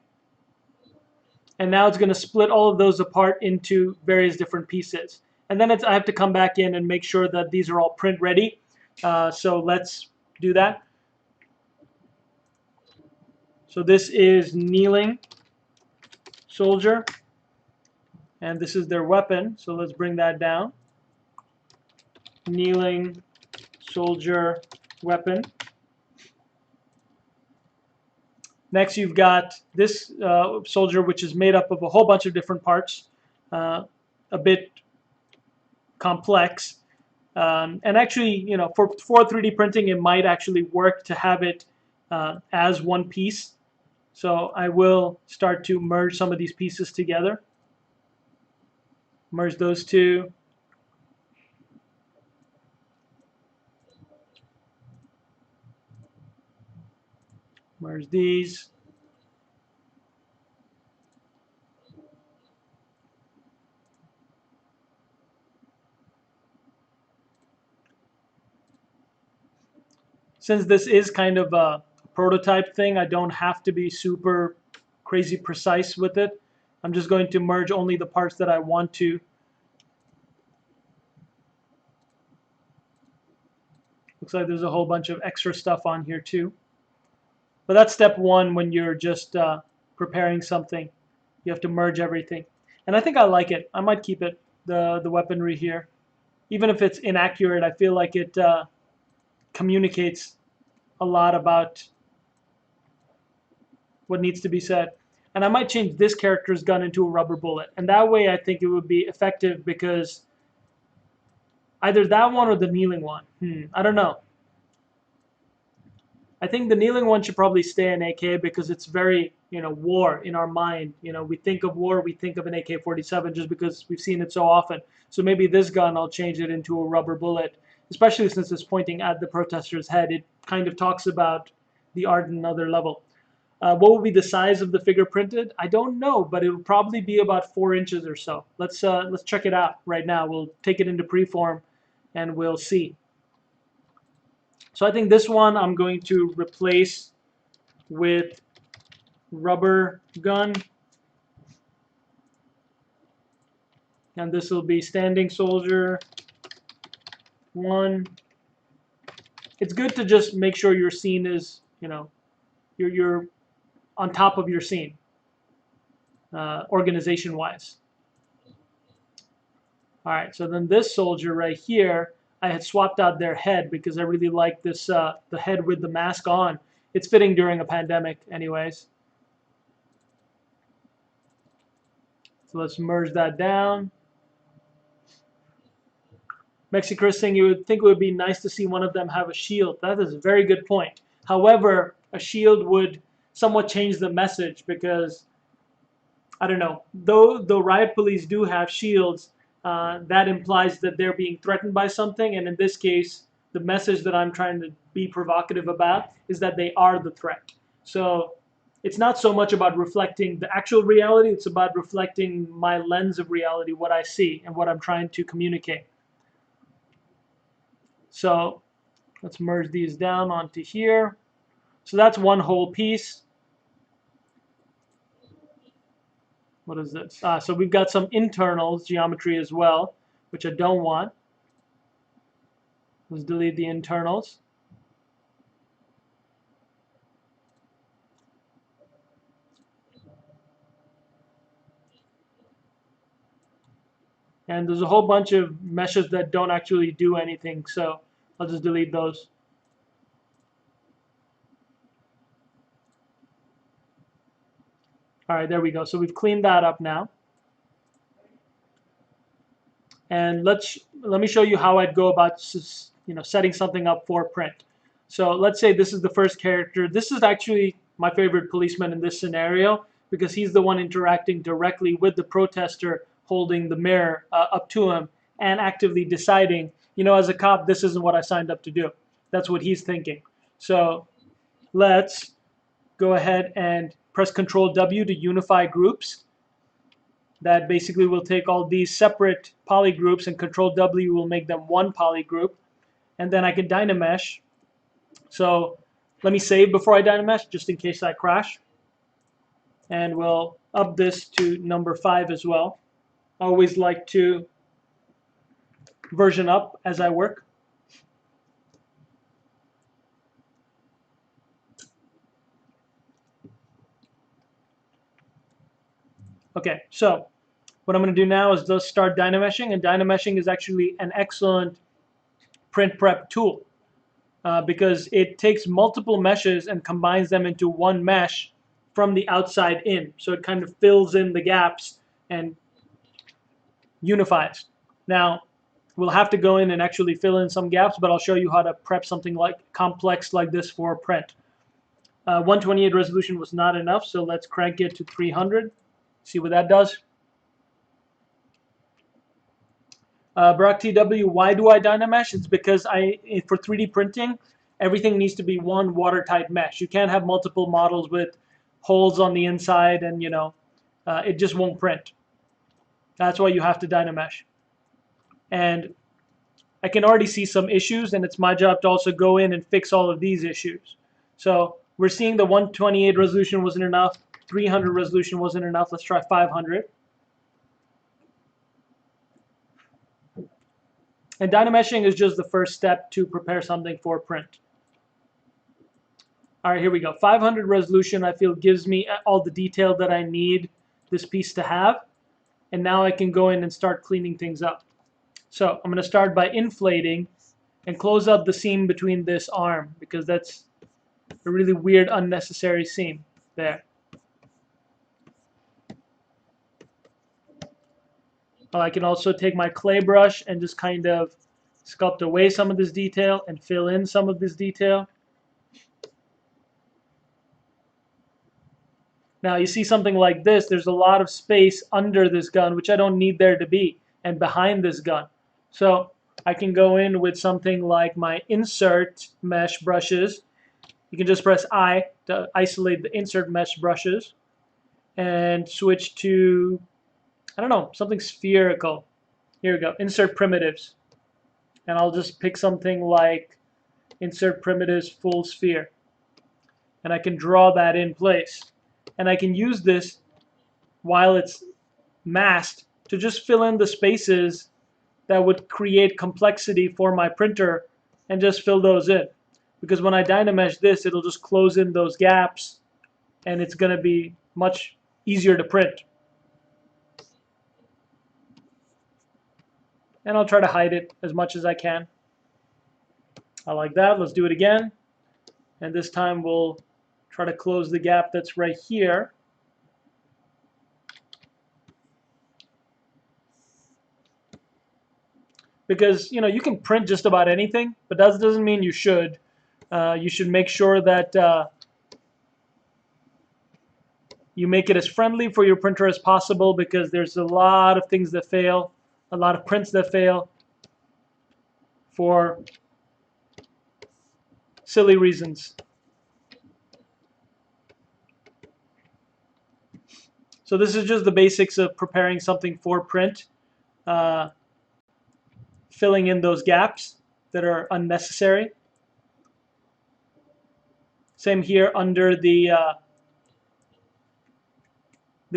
And now it's going to split all of those apart into various different pieces. And then I have to come back in and make sure that these are all print ready. So let's do that. So this is kneeling soldier, and this is their weapon. So let's bring that down. Kneeling soldier weapon. Next, you've got this soldier, which is made up of a whole bunch of different parts, a bit complex. And actually, for 3D printing, it might actually work to have it as one piece. So I will start to merge some of these pieces together. Merge those two. Merge these. Since this is kind of a prototype thing, I don't have to be super crazy precise with it. I'm just going to merge only the parts that I want to. Looks like there's a whole bunch of extra stuff on here too. But that's step one when you're just preparing something. You have to merge everything. And I think I like it. I might keep it, the weaponry here. Even if it's inaccurate, I feel like it communicates a lot about what needs to be said. And I might change this character's gun into a rubber bullet. And that way I think it would be effective because either that one or the kneeling one. I don't know. I think the kneeling one should probably stay in AK because it's very, war in our mind. We think of war, we think of an AK-47 just because we've seen it so often. So maybe this gun, I'll change it into a rubber bullet, especially since it's pointing at the protester's head. It kind of talks about the art at another level. What will be the size of the figure printed? I don't know, but it will probably be about 4 inches or so. Let's check it out right now. We'll take it into preform and we'll see. So I think this one I'm going to replace with rubber gun. And this will be standing soldier 1. It's good to just make sure your scene is, you're on top of your scene, organization-wise. All right, so then this soldier right here, I had swapped out their head because I really like this, the head with the mask on. It's fitting during a pandemic anyways. So let's merge that down. Mexicris saying you would think it would be nice to see one of them have a shield. That is a very good point. However, a shield would somewhat change the message because, I don't know, though riot police do have shields, that implies that they're being threatened by something, and in this case, the message that I'm trying to be provocative about is that they are the threat. So it's not so much about reflecting the actual reality, it's about reflecting my lens of reality, what I see, and what I'm trying to communicate. So let's merge these down onto here. So that's one whole piece. What is this? So we've got some internals geometry as well, which I don't want. Let's delete the internals. And there's a whole bunch of meshes that don't actually do anything, so I'll just delete those. All right, there we go. So we've cleaned that up now. And let me show you how I'd go about setting something up for print. So let's say this is the first character. This is actually my favorite policeman in this scenario because he's the one interacting directly with the protester, holding the mirror up to him and actively deciding, as a cop, this isn't what I signed up to do. That's what he's thinking. So let's go ahead and press Control W to unify groups. That basically will take all these separate poly groups, and Control W will make them one poly group. And then I can Dynamesh. So let me save before I Dynamesh, just in case I crash. And we'll up this to number 5 as well. I always like to version up as I work. Okay, so what I'm going to do now is just start Dynameshing, and Dynameshing is actually an excellent print prep tool because it takes multiple meshes and combines them into one mesh from the outside in. So it kind of fills in the gaps and unifies. Now, we'll have to go in and actually fill in some gaps, but I'll show you how to prep something like complex like this for print. 128 resolution was not enough, so let's crank it to 300. See what that does. Barack TW, why do I Dynamesh? It's because for 3D printing, everything needs to be one watertight mesh. You can't have multiple models with holes on the inside and, it just won't print. That's why you have to Dynamesh. And I can already see some issues, and it's my job to also go in and fix all of these issues. So we're seeing the 128 resolution wasn't enough. 300 resolution wasn't enough. Let's try 500. And dynameshing is just the first step to prepare something for print. All right, here we go. 500 resolution, I feel, gives me all the detail that I need this piece to have. And now I can go in and start cleaning things up. So I'm going to start by inflating and close up the seam between this arm, because that's a really weird, unnecessary seam there. I can also take my clay brush and just kind of sculpt away some of this detail and fill in some of this detail. Now you see something like this, there's a lot of space under this gun, which I don't need there to be, and behind this gun. So I can go in with something like my insert mesh brushes. You can just press I to isolate the insert mesh brushes and switch to, I don't know, something spherical. Here we go, insert primitives. And I'll just pick something like insert primitives full sphere. And I can draw that in place. And I can use this while it's masked to just fill in the spaces that would create complexity for my printer and just fill those in. Because when I dynamesh this, it'll just close in those gaps and it's going to be much easier to print. And I'll try to hide it as much as I can. I like that. Let's do it again. And this time we'll try to close the gap that's right here. Because, you know, you can print just about anything, but that doesn't mean you should. You should make sure that you make it as friendly for your printer as possible, because there's a lot of things that fail, a lot of prints that fail for silly reasons. So this is just the basics of preparing something for print, filling in those gaps that are unnecessary. Same here under the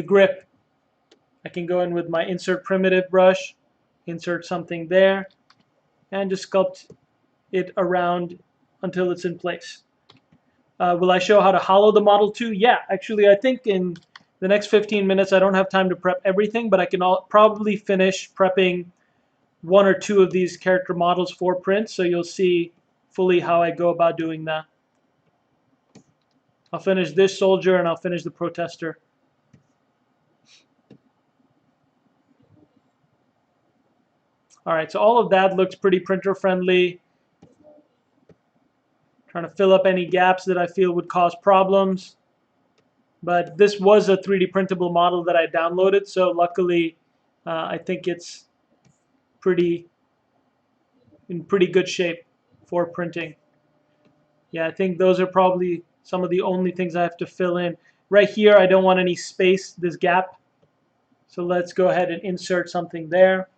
grip. I can go in with my insert primitive brush, insert something there, and just sculpt it around until it's in place. Will I show how to hollow the model too? Yeah, actually I think in the next 15 minutes I don't have time to prep everything, but I can probably finish prepping one or two of these character models for print, so you'll see fully how I go about doing that. I'll finish this soldier and I'll finish the protester. All right, so all of that looks pretty printer friendly. Trying to fill up any gaps that I feel would cause problems. But this was a 3D printable model that I downloaded, so luckily I think it's in pretty good shape for printing. Yeah, I think those are probably some of the only things I have to fill in. Right here, I don't want any space, this gap. So let's go ahead and insert something there.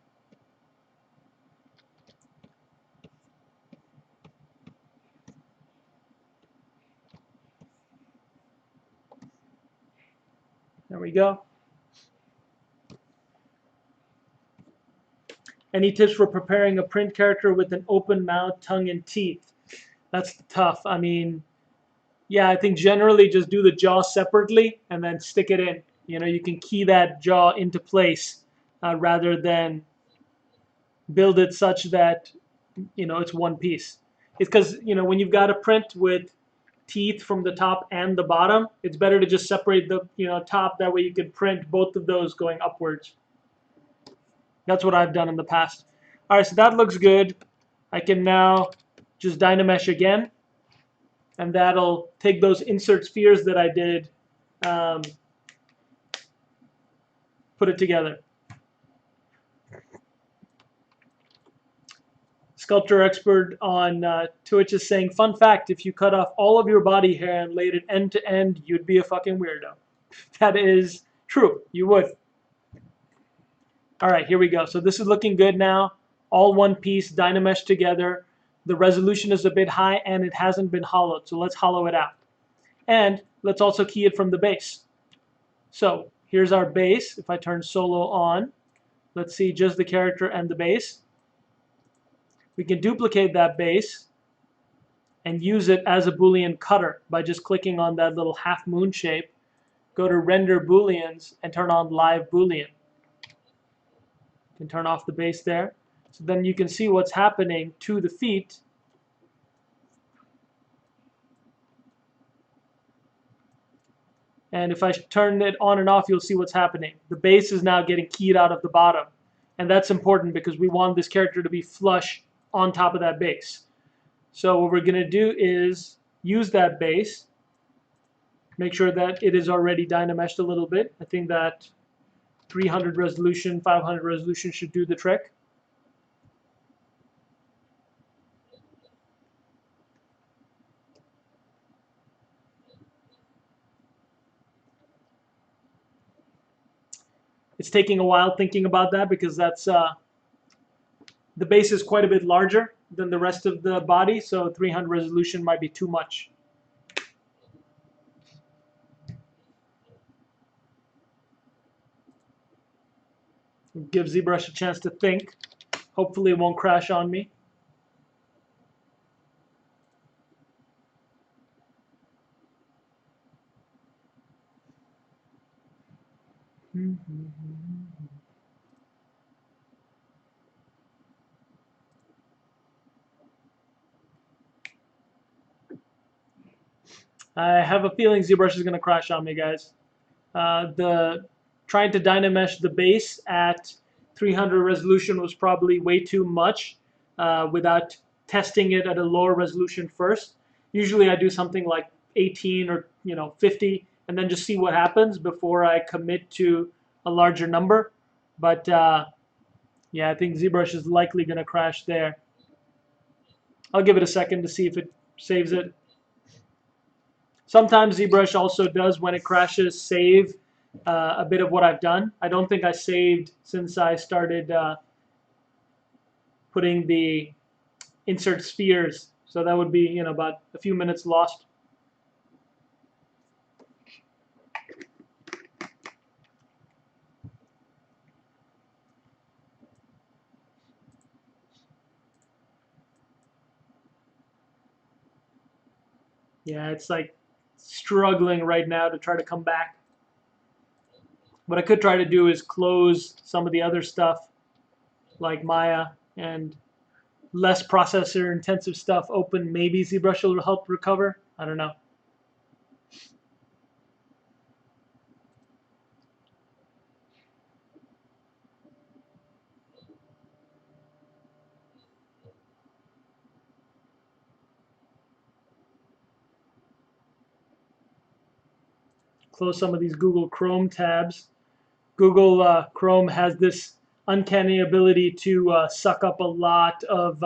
There we go. Any tips for preparing a print character with an open mouth, tongue, and teeth? That's tough. I mean, yeah, I think generally just do the jaw separately and then stick it in. You know, you can key that jaw into place rather than build it such that, you know, it's one piece. It's because, you know, when you've got a print with teeth from the top and the bottom, it's better to just separate the, you know, top. That way you can print both of those going upwards. That's what I've done in the past. All right, so that looks good. I can now just dynamesh again, and that'll take those insert spheres that I did, put it together. Sculptor expert on Twitch is saying, fun fact, if you cut off all of your body hair and laid it end to end, you'd be a fucking weirdo. That is true, you would. All right, here we go. So this is looking good now. All one piece, dynamesh together. The resolution is a bit high and it hasn't been hollowed, so let's hollow it out. And let's also key it from the base. So here's our base. If I turn solo on, let's see just the character and the base. We can duplicate that base and use it as a Boolean cutter by just clicking on that little half moon shape. Go to render Booleans and turn on live Boolean. You can turn off the base there. So then you can see what's happening to the feet. And if I turn it on and off, you'll see what's happening. The base is now getting keyed out of the bottom. And that's important because we want this character to be flush on top of that base. So what we're going to do is use that base, make sure that it is already dynameshed a little bit. I think that 300 resolution, 500 resolution should do the trick. It's taking a while thinking about that because that's the base is quite a bit larger than the rest of the body, so 300 resolution might be too much. Give ZBrush a chance to think. Hopefully it won't crash on me. I have a feeling ZBrush is going to crash on me, guys. Trying to dynamesh the base at 300 resolution was probably way too much without testing it at a lower resolution first. Usually I do something like 18 or 50 and then just see what happens before I commit to a larger number. But yeah, I think ZBrush is likely going to crash there. I'll give it a second to see if it saves it. Sometimes ZBrush also does, when it crashes, save a bit of what I've done. I don't think I saved since I started putting the insert spheres. So that would be about a few minutes lost. Yeah, it's like struggling right now to try to come back. What I could try to do is close some of the other stuff like Maya and less processor intensive stuff open. Maybe ZBrush will help recover. I don't know. Close some of these Google Chrome tabs. Google Chrome has this uncanny ability to suck up a lot of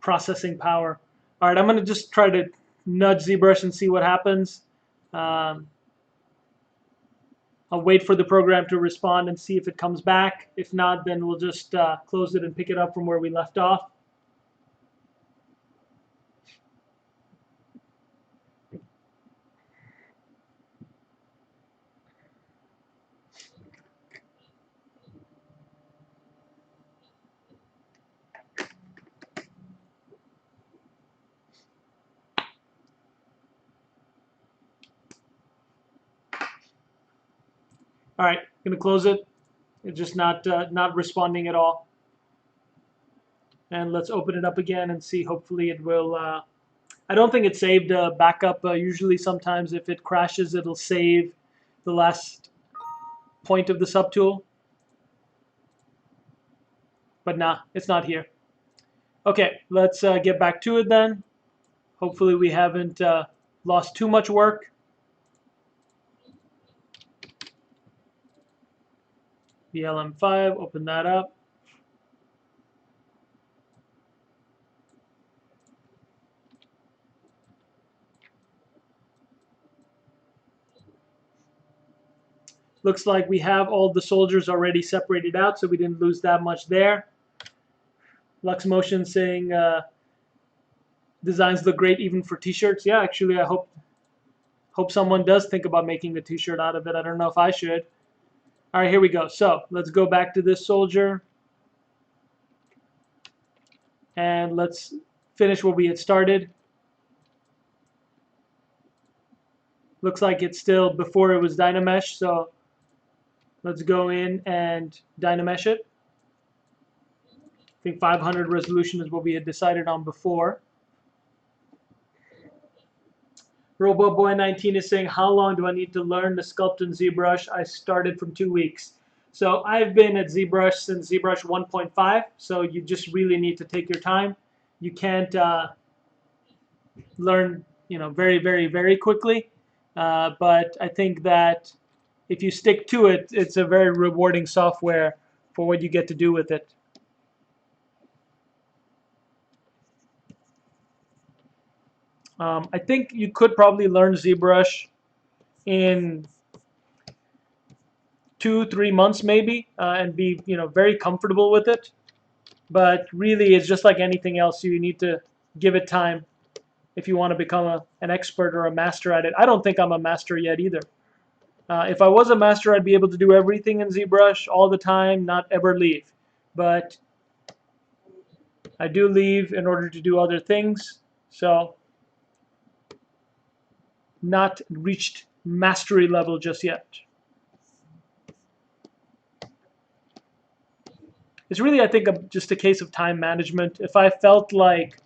processing power. All right, I'm going to just try to nudge ZBrush and see what happens. I'll wait for the program to respond and see if it comes back. If not, then we'll just close it and pick it up from where we left off. All right, going to close it. It's just not responding at all. And let's open it up again and see. Hopefully it will. I don't think it saved a backup. Usually sometimes if it crashes, it'll save the last point of the subtool. But nah, it's not here. Okay, let's get back to it then. Hopefully we haven't lost too much work. BLM5, open that up. Looks like we have all the soldiers already separated out, so we didn't lose that much there. Lux Motion saying designs look great even for t-shirts. Yeah, actually, I hope someone does think about making a t-shirt out of it. I don't know if I should. All right, here we go. So let's go back to this soldier. And let's finish what we had started. Looks like it's still before it was Dynamesh, so let's go in and Dynamesh it. I think 500 resolution is what we had decided on before. RoboBoy19 is saying, how long do I need to learn to sculpt in ZBrush? I started from 2 weeks. So I've been at ZBrush since ZBrush 1.5, so you just really need to take your time. You can't learn, very, very, very quickly. But I think that if you stick to it, it's a very rewarding software for what you get to do with it. I think you could probably learn ZBrush in 2-3 months maybe, and be very comfortable with it. But really, it's just like anything else. You need to give it time if you want to become an expert or a master at it. I don't think I'm a master yet either. If I was a master, I'd be able to do everything in ZBrush all the time, not ever leave. But I do leave in order to do other things, so not reached mastery level just yet. It's really, I think, just a case of time management. If I felt like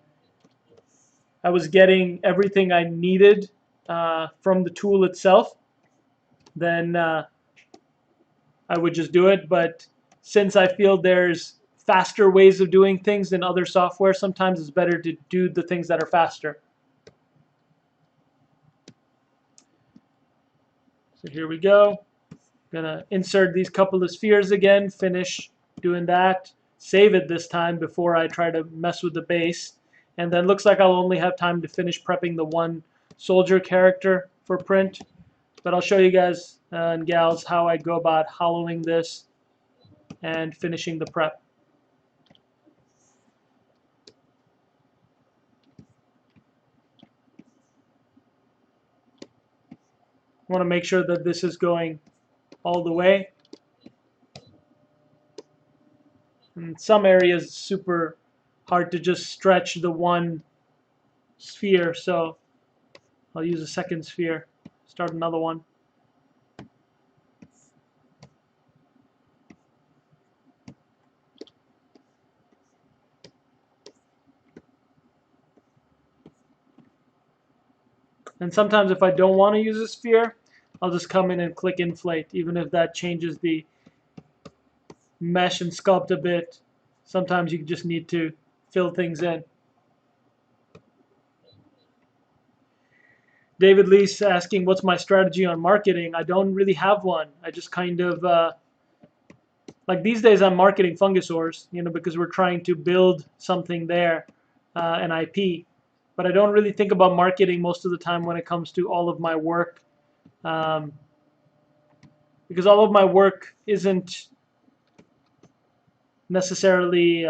I was getting everything I needed from the tool itself, then I would just do it. But since I feel there's faster ways of doing things in other software, sometimes it's better to do the things that are faster. So here we go. Gonna insert these couple of spheres again, finish doing that, save it this time before I try to mess with the base. And then looks like I'll only have time to finish prepping the one soldier character for print. But I'll show you guys and gals how I go about hollowing this and finishing the prep. I want to make sure that this is going all the way. In some areas, it's super hard to just stretch the one sphere, so I'll use a second sphere, start another one. And sometimes if I don't want to use a sphere, I'll just come in and click inflate, even if that changes the mesh and sculpt a bit. Sometimes you just need to fill things in. David Lee's asking, what's my strategy on marketing? I don't really have one. I just kind of, like these days I'm marketing Fungusaurs, because we're trying to build something there, an IP. But I don't really think about marketing most of the time when it comes to all of my work, because all of my work isn't necessarily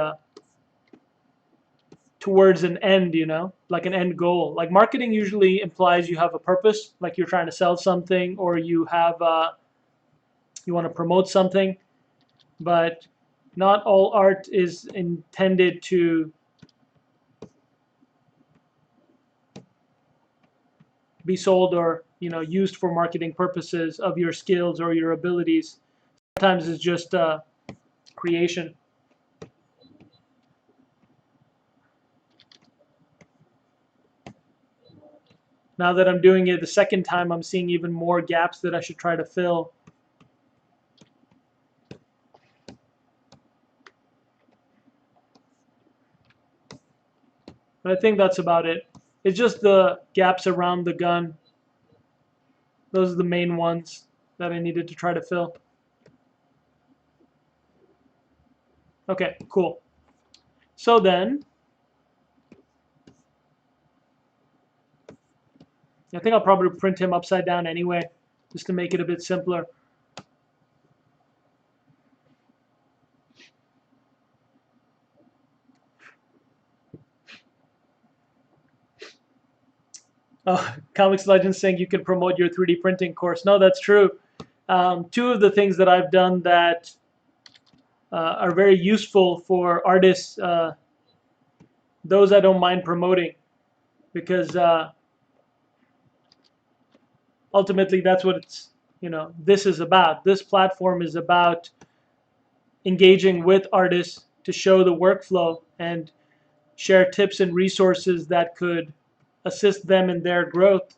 towards an end, like an end goal. Like marketing usually implies you have a purpose, like you're trying to sell something or you have you want to promote something, but not all art is intended to be sold or used for marketing purposes of your skills or your abilities. Sometimes it's just creation. Now that I'm doing it the second time, I'm seeing even more gaps that I should try to fill. But I think that's about it. It's just the gaps around the gun. Those are the main ones that I needed to try to fill. Okay, cool. So then, I think I'll probably print him upside down anyway, just to make it a bit simpler. Oh, Comics Legends saying you can promote your 3D printing course. No, that's true. Two of the things that I've done that are very useful for artists, those I don't mind promoting because ultimately that's what it's, this is about. This platform is about engaging with artists to show the workflow and share tips and resources that could assist them in their growth.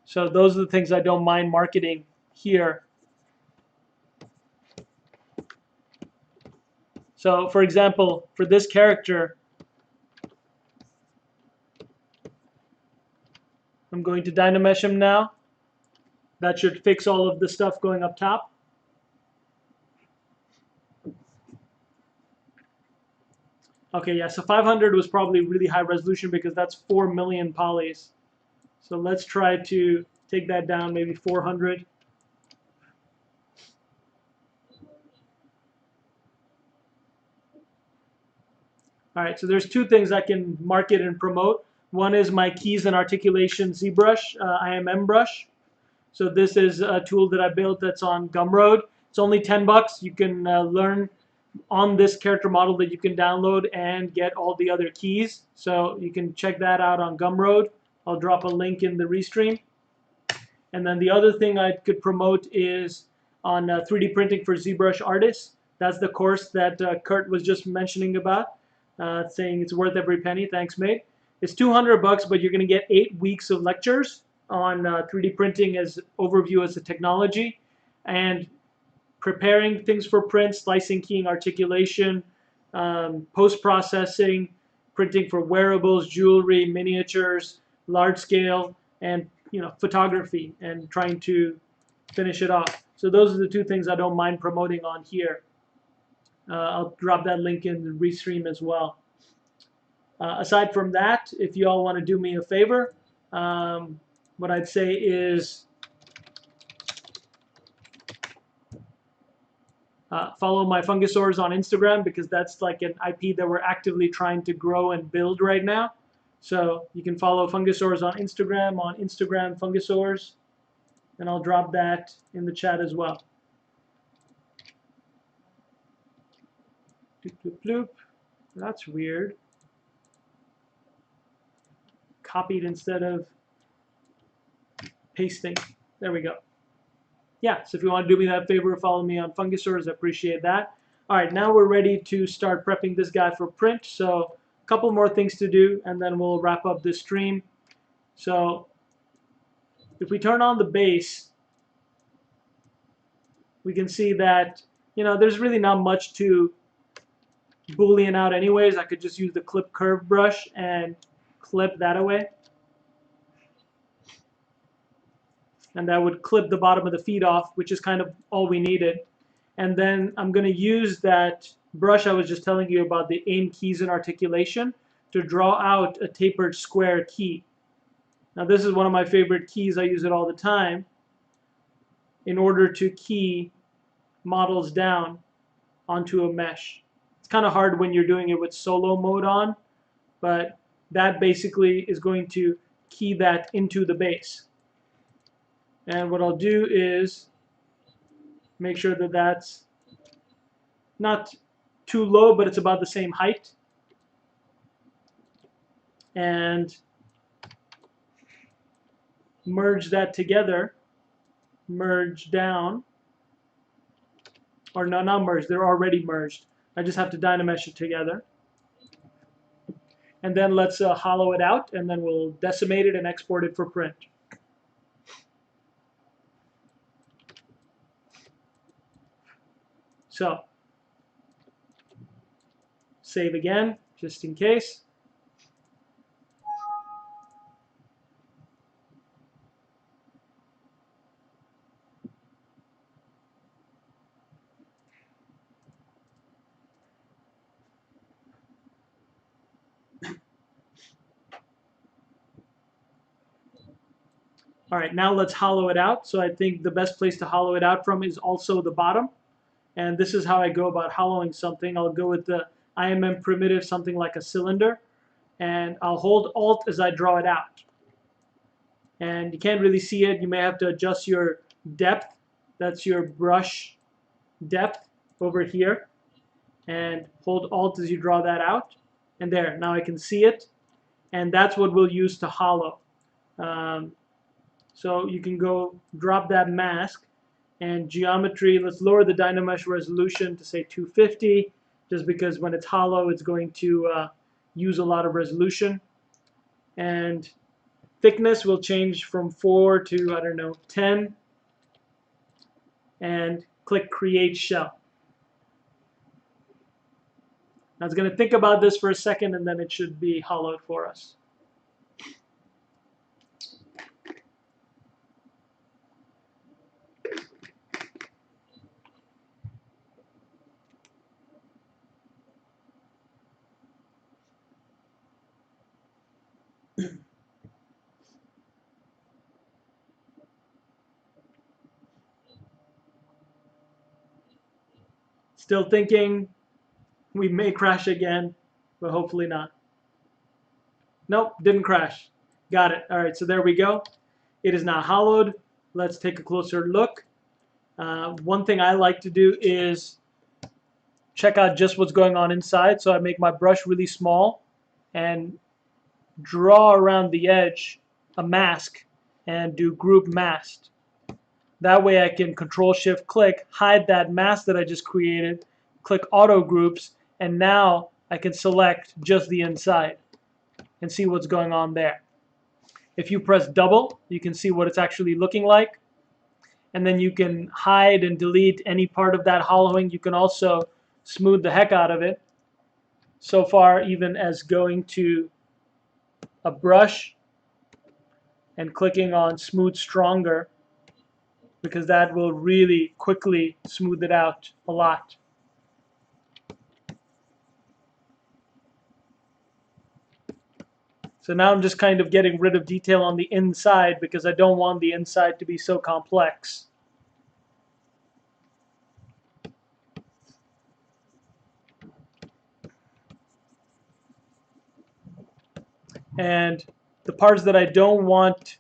So those are the things I don't mind marketing here. So for example, for this character, I'm going to Dynamesh him now. That should fix all of the stuff going up top. Okay, yeah, so 500 was probably really high resolution because that's 4 million polys. So let's try to take that down, maybe 400. All right, so there's two things I can market and promote. One is my keys and articulation ZBrush, IMM brush. So this is a tool that I built that's on Gumroad. It's only 10 bucks. You can learn on this character model that you can download and get all the other keys. So you can check that out on Gumroad. I'll drop a link in the restream. And then the other thing I could promote is on 3D printing for ZBrush artists. That's the course that Kurt was just mentioning about, saying it's worth every penny. Thanks, mate. It's 200 bucks, but you're going to get 8 weeks of lectures on 3D printing as overview as a technology and preparing things for print, slicing, keying, articulation, post-processing, printing for wearables, jewelry, miniatures, large scale, and photography, and trying to finish it off. So those are the two things I don't mind promoting on here. I'll drop that link in the restream as well. Aside from that, if you all want to do me a favor, what I'd say is follow my Fungusaurs on Instagram because that's like an IP that we're actively trying to grow and build right now. So you can follow Fungusaurs on Instagram Fungusaurs, and I'll drop that in the chat as well. Bloop, bloop, bloop. That's weird. Copied instead of pasting. There we go. Yeah, so if you want to do me that favor, follow me on Fungusaurs. I appreciate that. All right, now we're ready to start prepping this guy for print. So a couple more things to do, and then we'll wrap up this stream. So if we turn on the base, we can see that, there's really not much to Boolean out anyways. I could just use the clip curve brush and clip that away. And that would clip the bottom of the feet off, which is kind of all we needed. And then I'm going to use that brush I was just telling you about, the aim keys and articulation, to draw out a tapered square key. Now this is one of my favorite keys. I use it all the time in order to key models down onto a mesh. It's kind of hard when you're doing it with solo mode on, but that basically is going to key that into the base. And what I'll do is make sure that that's not too low, but it's about the same height. And merge that together, merge down, or no, not merge, they're already merged. I just have to Dynamesh it together. And then let's hollow it out, and then we'll decimate it and export it for print. So, save again, just in case. All right, now let's hollow it out. So I think the best place to hollow it out from is also the bottom. And this is how I go about hollowing something. I'll go with the IMM primitive, something like a cylinder, and I'll hold Alt as I draw it out. and you can't really see it. You may have to adjust your depth. That's your brush depth over here, and hold Alt as you draw that out. And there, now I can see it, and that's what we'll use to hollow. So you can go drop that mask, and geometry, let's lower the Dynamesh resolution to say 250, just because when it's hollow, it's going to use a lot of resolution. And thickness will change from 4 to, I don't know, 10. And click Create Shell. I was going to think about this for a second, and then it should be hollowed for us. Still thinking. We may crash again, but hopefully not. Nope, didn't crash. Got it. All right, so there we go. It is now hollowed. Let's take a closer look. One thing I like to do is check out just what's going on inside. So I make my brush really small and draw around the edge a mask and do group masked. That way I can Control-Shift-Click, hide that mask that I just created, click Auto Groups, and now I can select just the inside and see what's going on there. If you press double, you can see what it's actually looking like. And then you can hide and delete any part of that hollowing. You can also smooth the heck out of it. So far, even as going to a brush and clicking on Smooth Stronger, because that will really quickly smooth it out a lot. So now I'm just kind of getting rid of detail on the inside because I don't want the inside to be so complex. And the parts that I don't want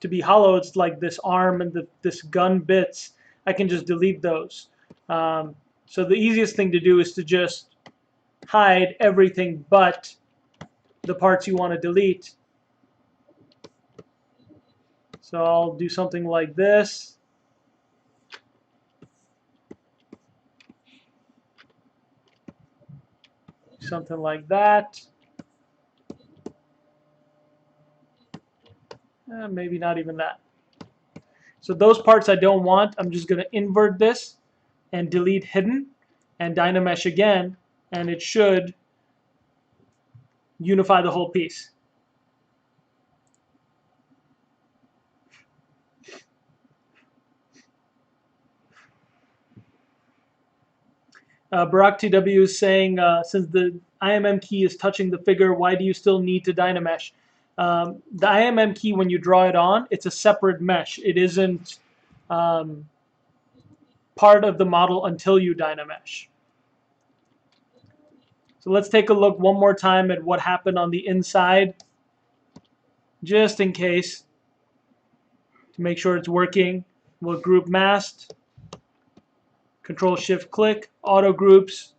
to be hollow, it's like this arm and this gun bits, I can just delete those. So the easiest thing to do is to just hide everything but the parts you want to delete. So I'll do something like this. Something like that. Maybe not even that. So those parts I don't want, I'm just going to invert this and delete hidden and Dynamesh again, and it should unify the whole piece. Barack TW is saying, since the IMM key is touching the figure, why do you still need to Dynamesh? The IMM key, when you draw it on, it's a separate mesh. It isn't part of the model until you Dynamesh. So let's take a look one more time at what happened on the inside, just in case, to make sure it's working. We'll group masked, Control-Shift-Click, Auto Groups,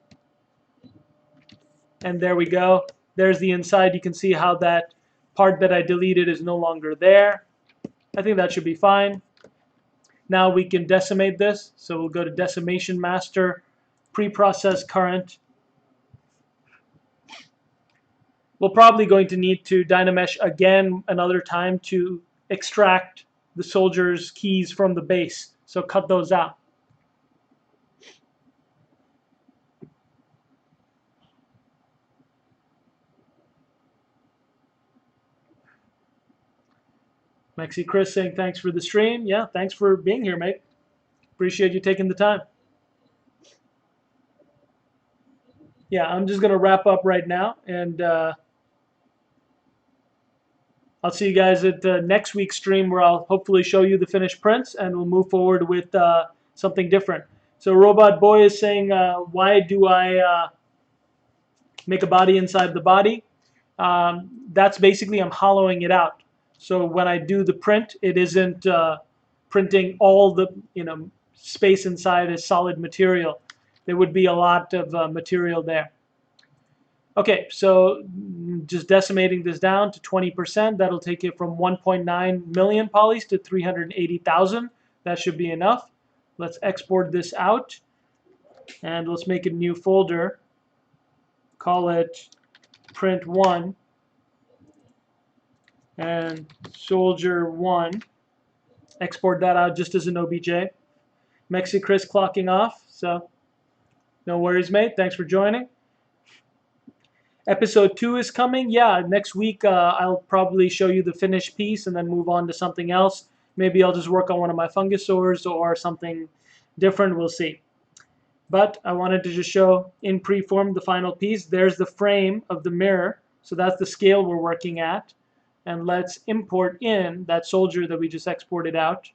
and there we go. There's the inside. You can see how that part that I deleted is no longer there. I think that should be fine. Now we can decimate this. So we'll go to Decimation Master, Preprocess Current. We're probably going to need to Dynamesh again another time to extract the soldier's keys from the base. So cut those out. Maxi Chris saying thanks for the stream. Yeah, thanks for being here, mate. Appreciate you taking the time. Yeah, I'm just going to wrap up right now, and I'll see you guys at next week's stream where I'll hopefully show you the finished prints, and we'll move forward with something different. So Robot Boy is saying, why do I make a body inside the body? That's basically I'm hollowing it out. So when I do the print, it isn't printing all the space inside as solid material. There would be a lot of material there. Okay, so just decimating this down to 20%, that'll take it from 1.9 million polys to 380,000. That should be enough. Let's export this out, and let's make a new folder. Call it print1 and soldier1. Export that out just as an OBJ. Mexi Chris clocking off, so no worries, mate. Thanks for joining. Episode 2 is coming. Yeah, next week I'll probably show you the finished piece and then move on to something else. Maybe I'll just work on one of my fungusaurs or something different. We'll see. But I wanted to just show in Preform the final piece. There's the frame of the mirror. So that's the scale we're working at. And let's import in that soldier that we just exported out.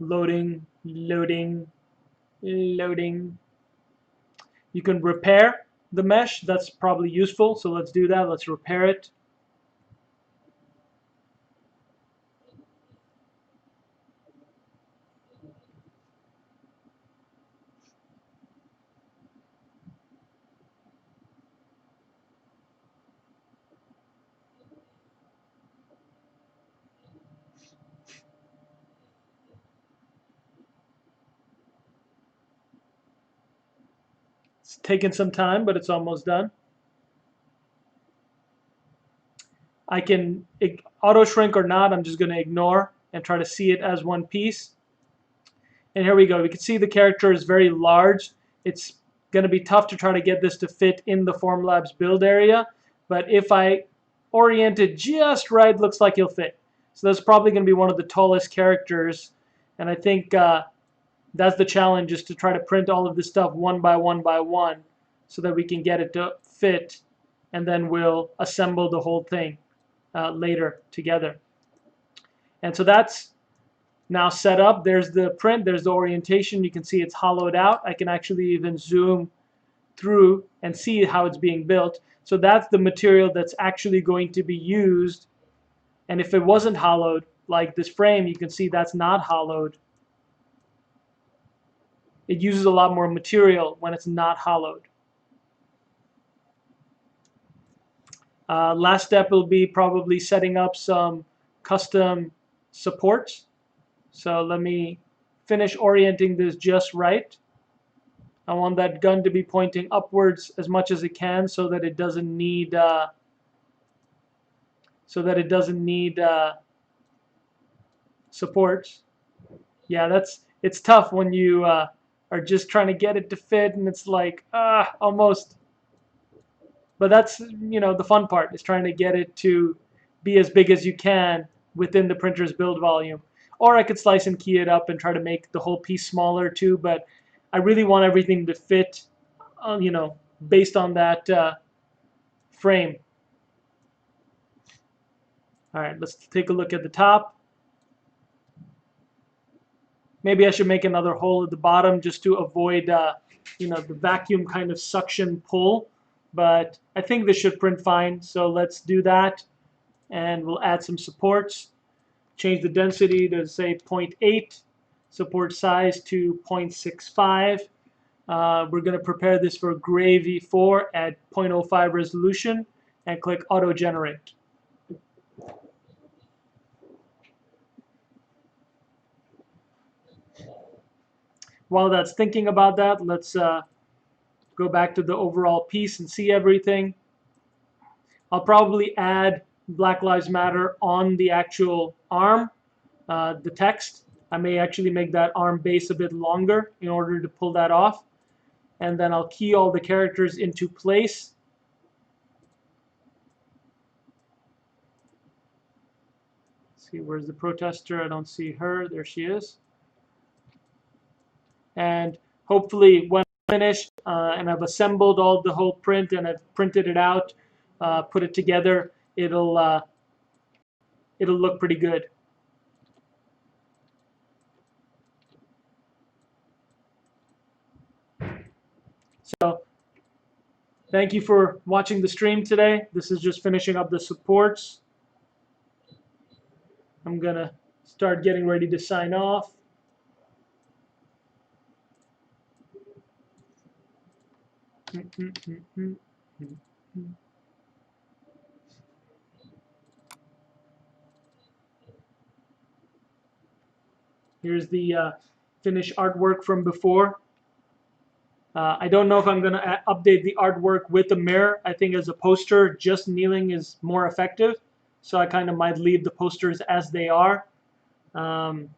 Loading, loading, loading. You can repair the mesh. That's probably useful. So let's do that. Let's repair it. It's taken some time, but it's almost done. I can auto shrink or not. I'm just going to ignore and try to see it as one piece. And here we go. We can see the character is very large. It's going to be tough to try to get this to fit in the Formlabs build area. But if I orient it just right, looks like he'll fit. So that's probably going to be one of the tallest characters. And I think that's the challenge, is to try to print all of this stuff one by one by one so that we can get it to fit. And then we'll assemble the whole thing later together. And so that's now set up. There's the print, there's the orientation. You can see it's hollowed out. I can actually even zoom through and see how it's being built. So that's the material that's actually going to be used. And if it wasn't hollowed, like this frame, you can see that's not hollowed. It uses a lot more material when it's not hollowed. Last step will be probably setting up some custom supports. So let me finish orienting this just right. I want that gun to be pointing upwards as much as it can so that it doesn't need supports. Yeah, it's tough when you are just trying to get it to fit and it's like almost. But that's the fun part, is trying to get it to be as big as you can within the printer's build volume. Or I could slice and key it up and try to make the whole piece smaller too, but I really want everything to fit, based on that frame. All right, let's take a look at the top. Maybe I should make another hole at the bottom just to avoid, the vacuum kind of suction pull. But I think this should print fine, so let's do that. And we'll add some supports. Change the density to, say, 0.8. Support size to 0.65. We're going to prepare this for Gray V4 at 0.05 resolution and click Auto Generate. While that's thinking about that, let's go back to the overall piece and see everything. I'll probably add Black Lives Matter on the actual arm, the text. I may actually make that arm base a bit longer in order to pull that off. And then I'll key all the characters into place. Let's see, where's the protester? I don't see her. There she is. And hopefully when I'm finished and I've assembled all the whole print and I've printed it out, put it together, it'll look pretty good. So thank you for watching the stream today. This is just finishing up the supports. I'm gonna start getting ready to sign off. Here's the finished artwork from before. I don't know if I'm going to update the artwork with the mirror. I think as a poster, just kneeling is more effective. So I kind of might leave the posters as they are and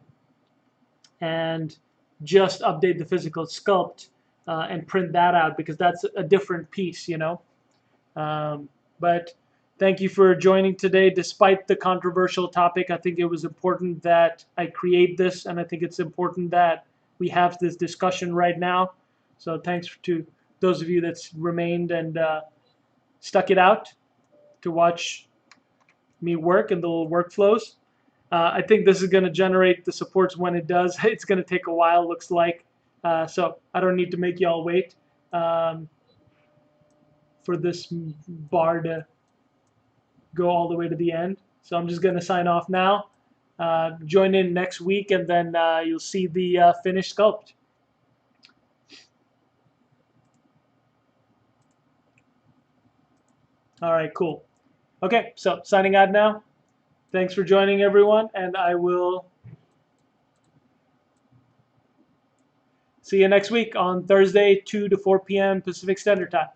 just update the physical sculpt and print that out because that's a different piece, you know. But thank you for joining today. Despite the controversial topic, I think it was important that I create this, and I think it's important that we have this discussion right now. So thanks to those of you that's remained and stuck it out to watch me work and the little workflows. I think this is going to generate the supports when it does. It's going to take a while, looks like. So I don't need to make y'all wait for this bar to go all the way to the end. So I'm just going to sign off now. Join in next week, and then you'll see the finished sculpt. All right, cool. Okay, so signing out now. Thanks for joining, everyone, and I will see you next week on Thursday, 2 to 4 p.m. Pacific Standard Time.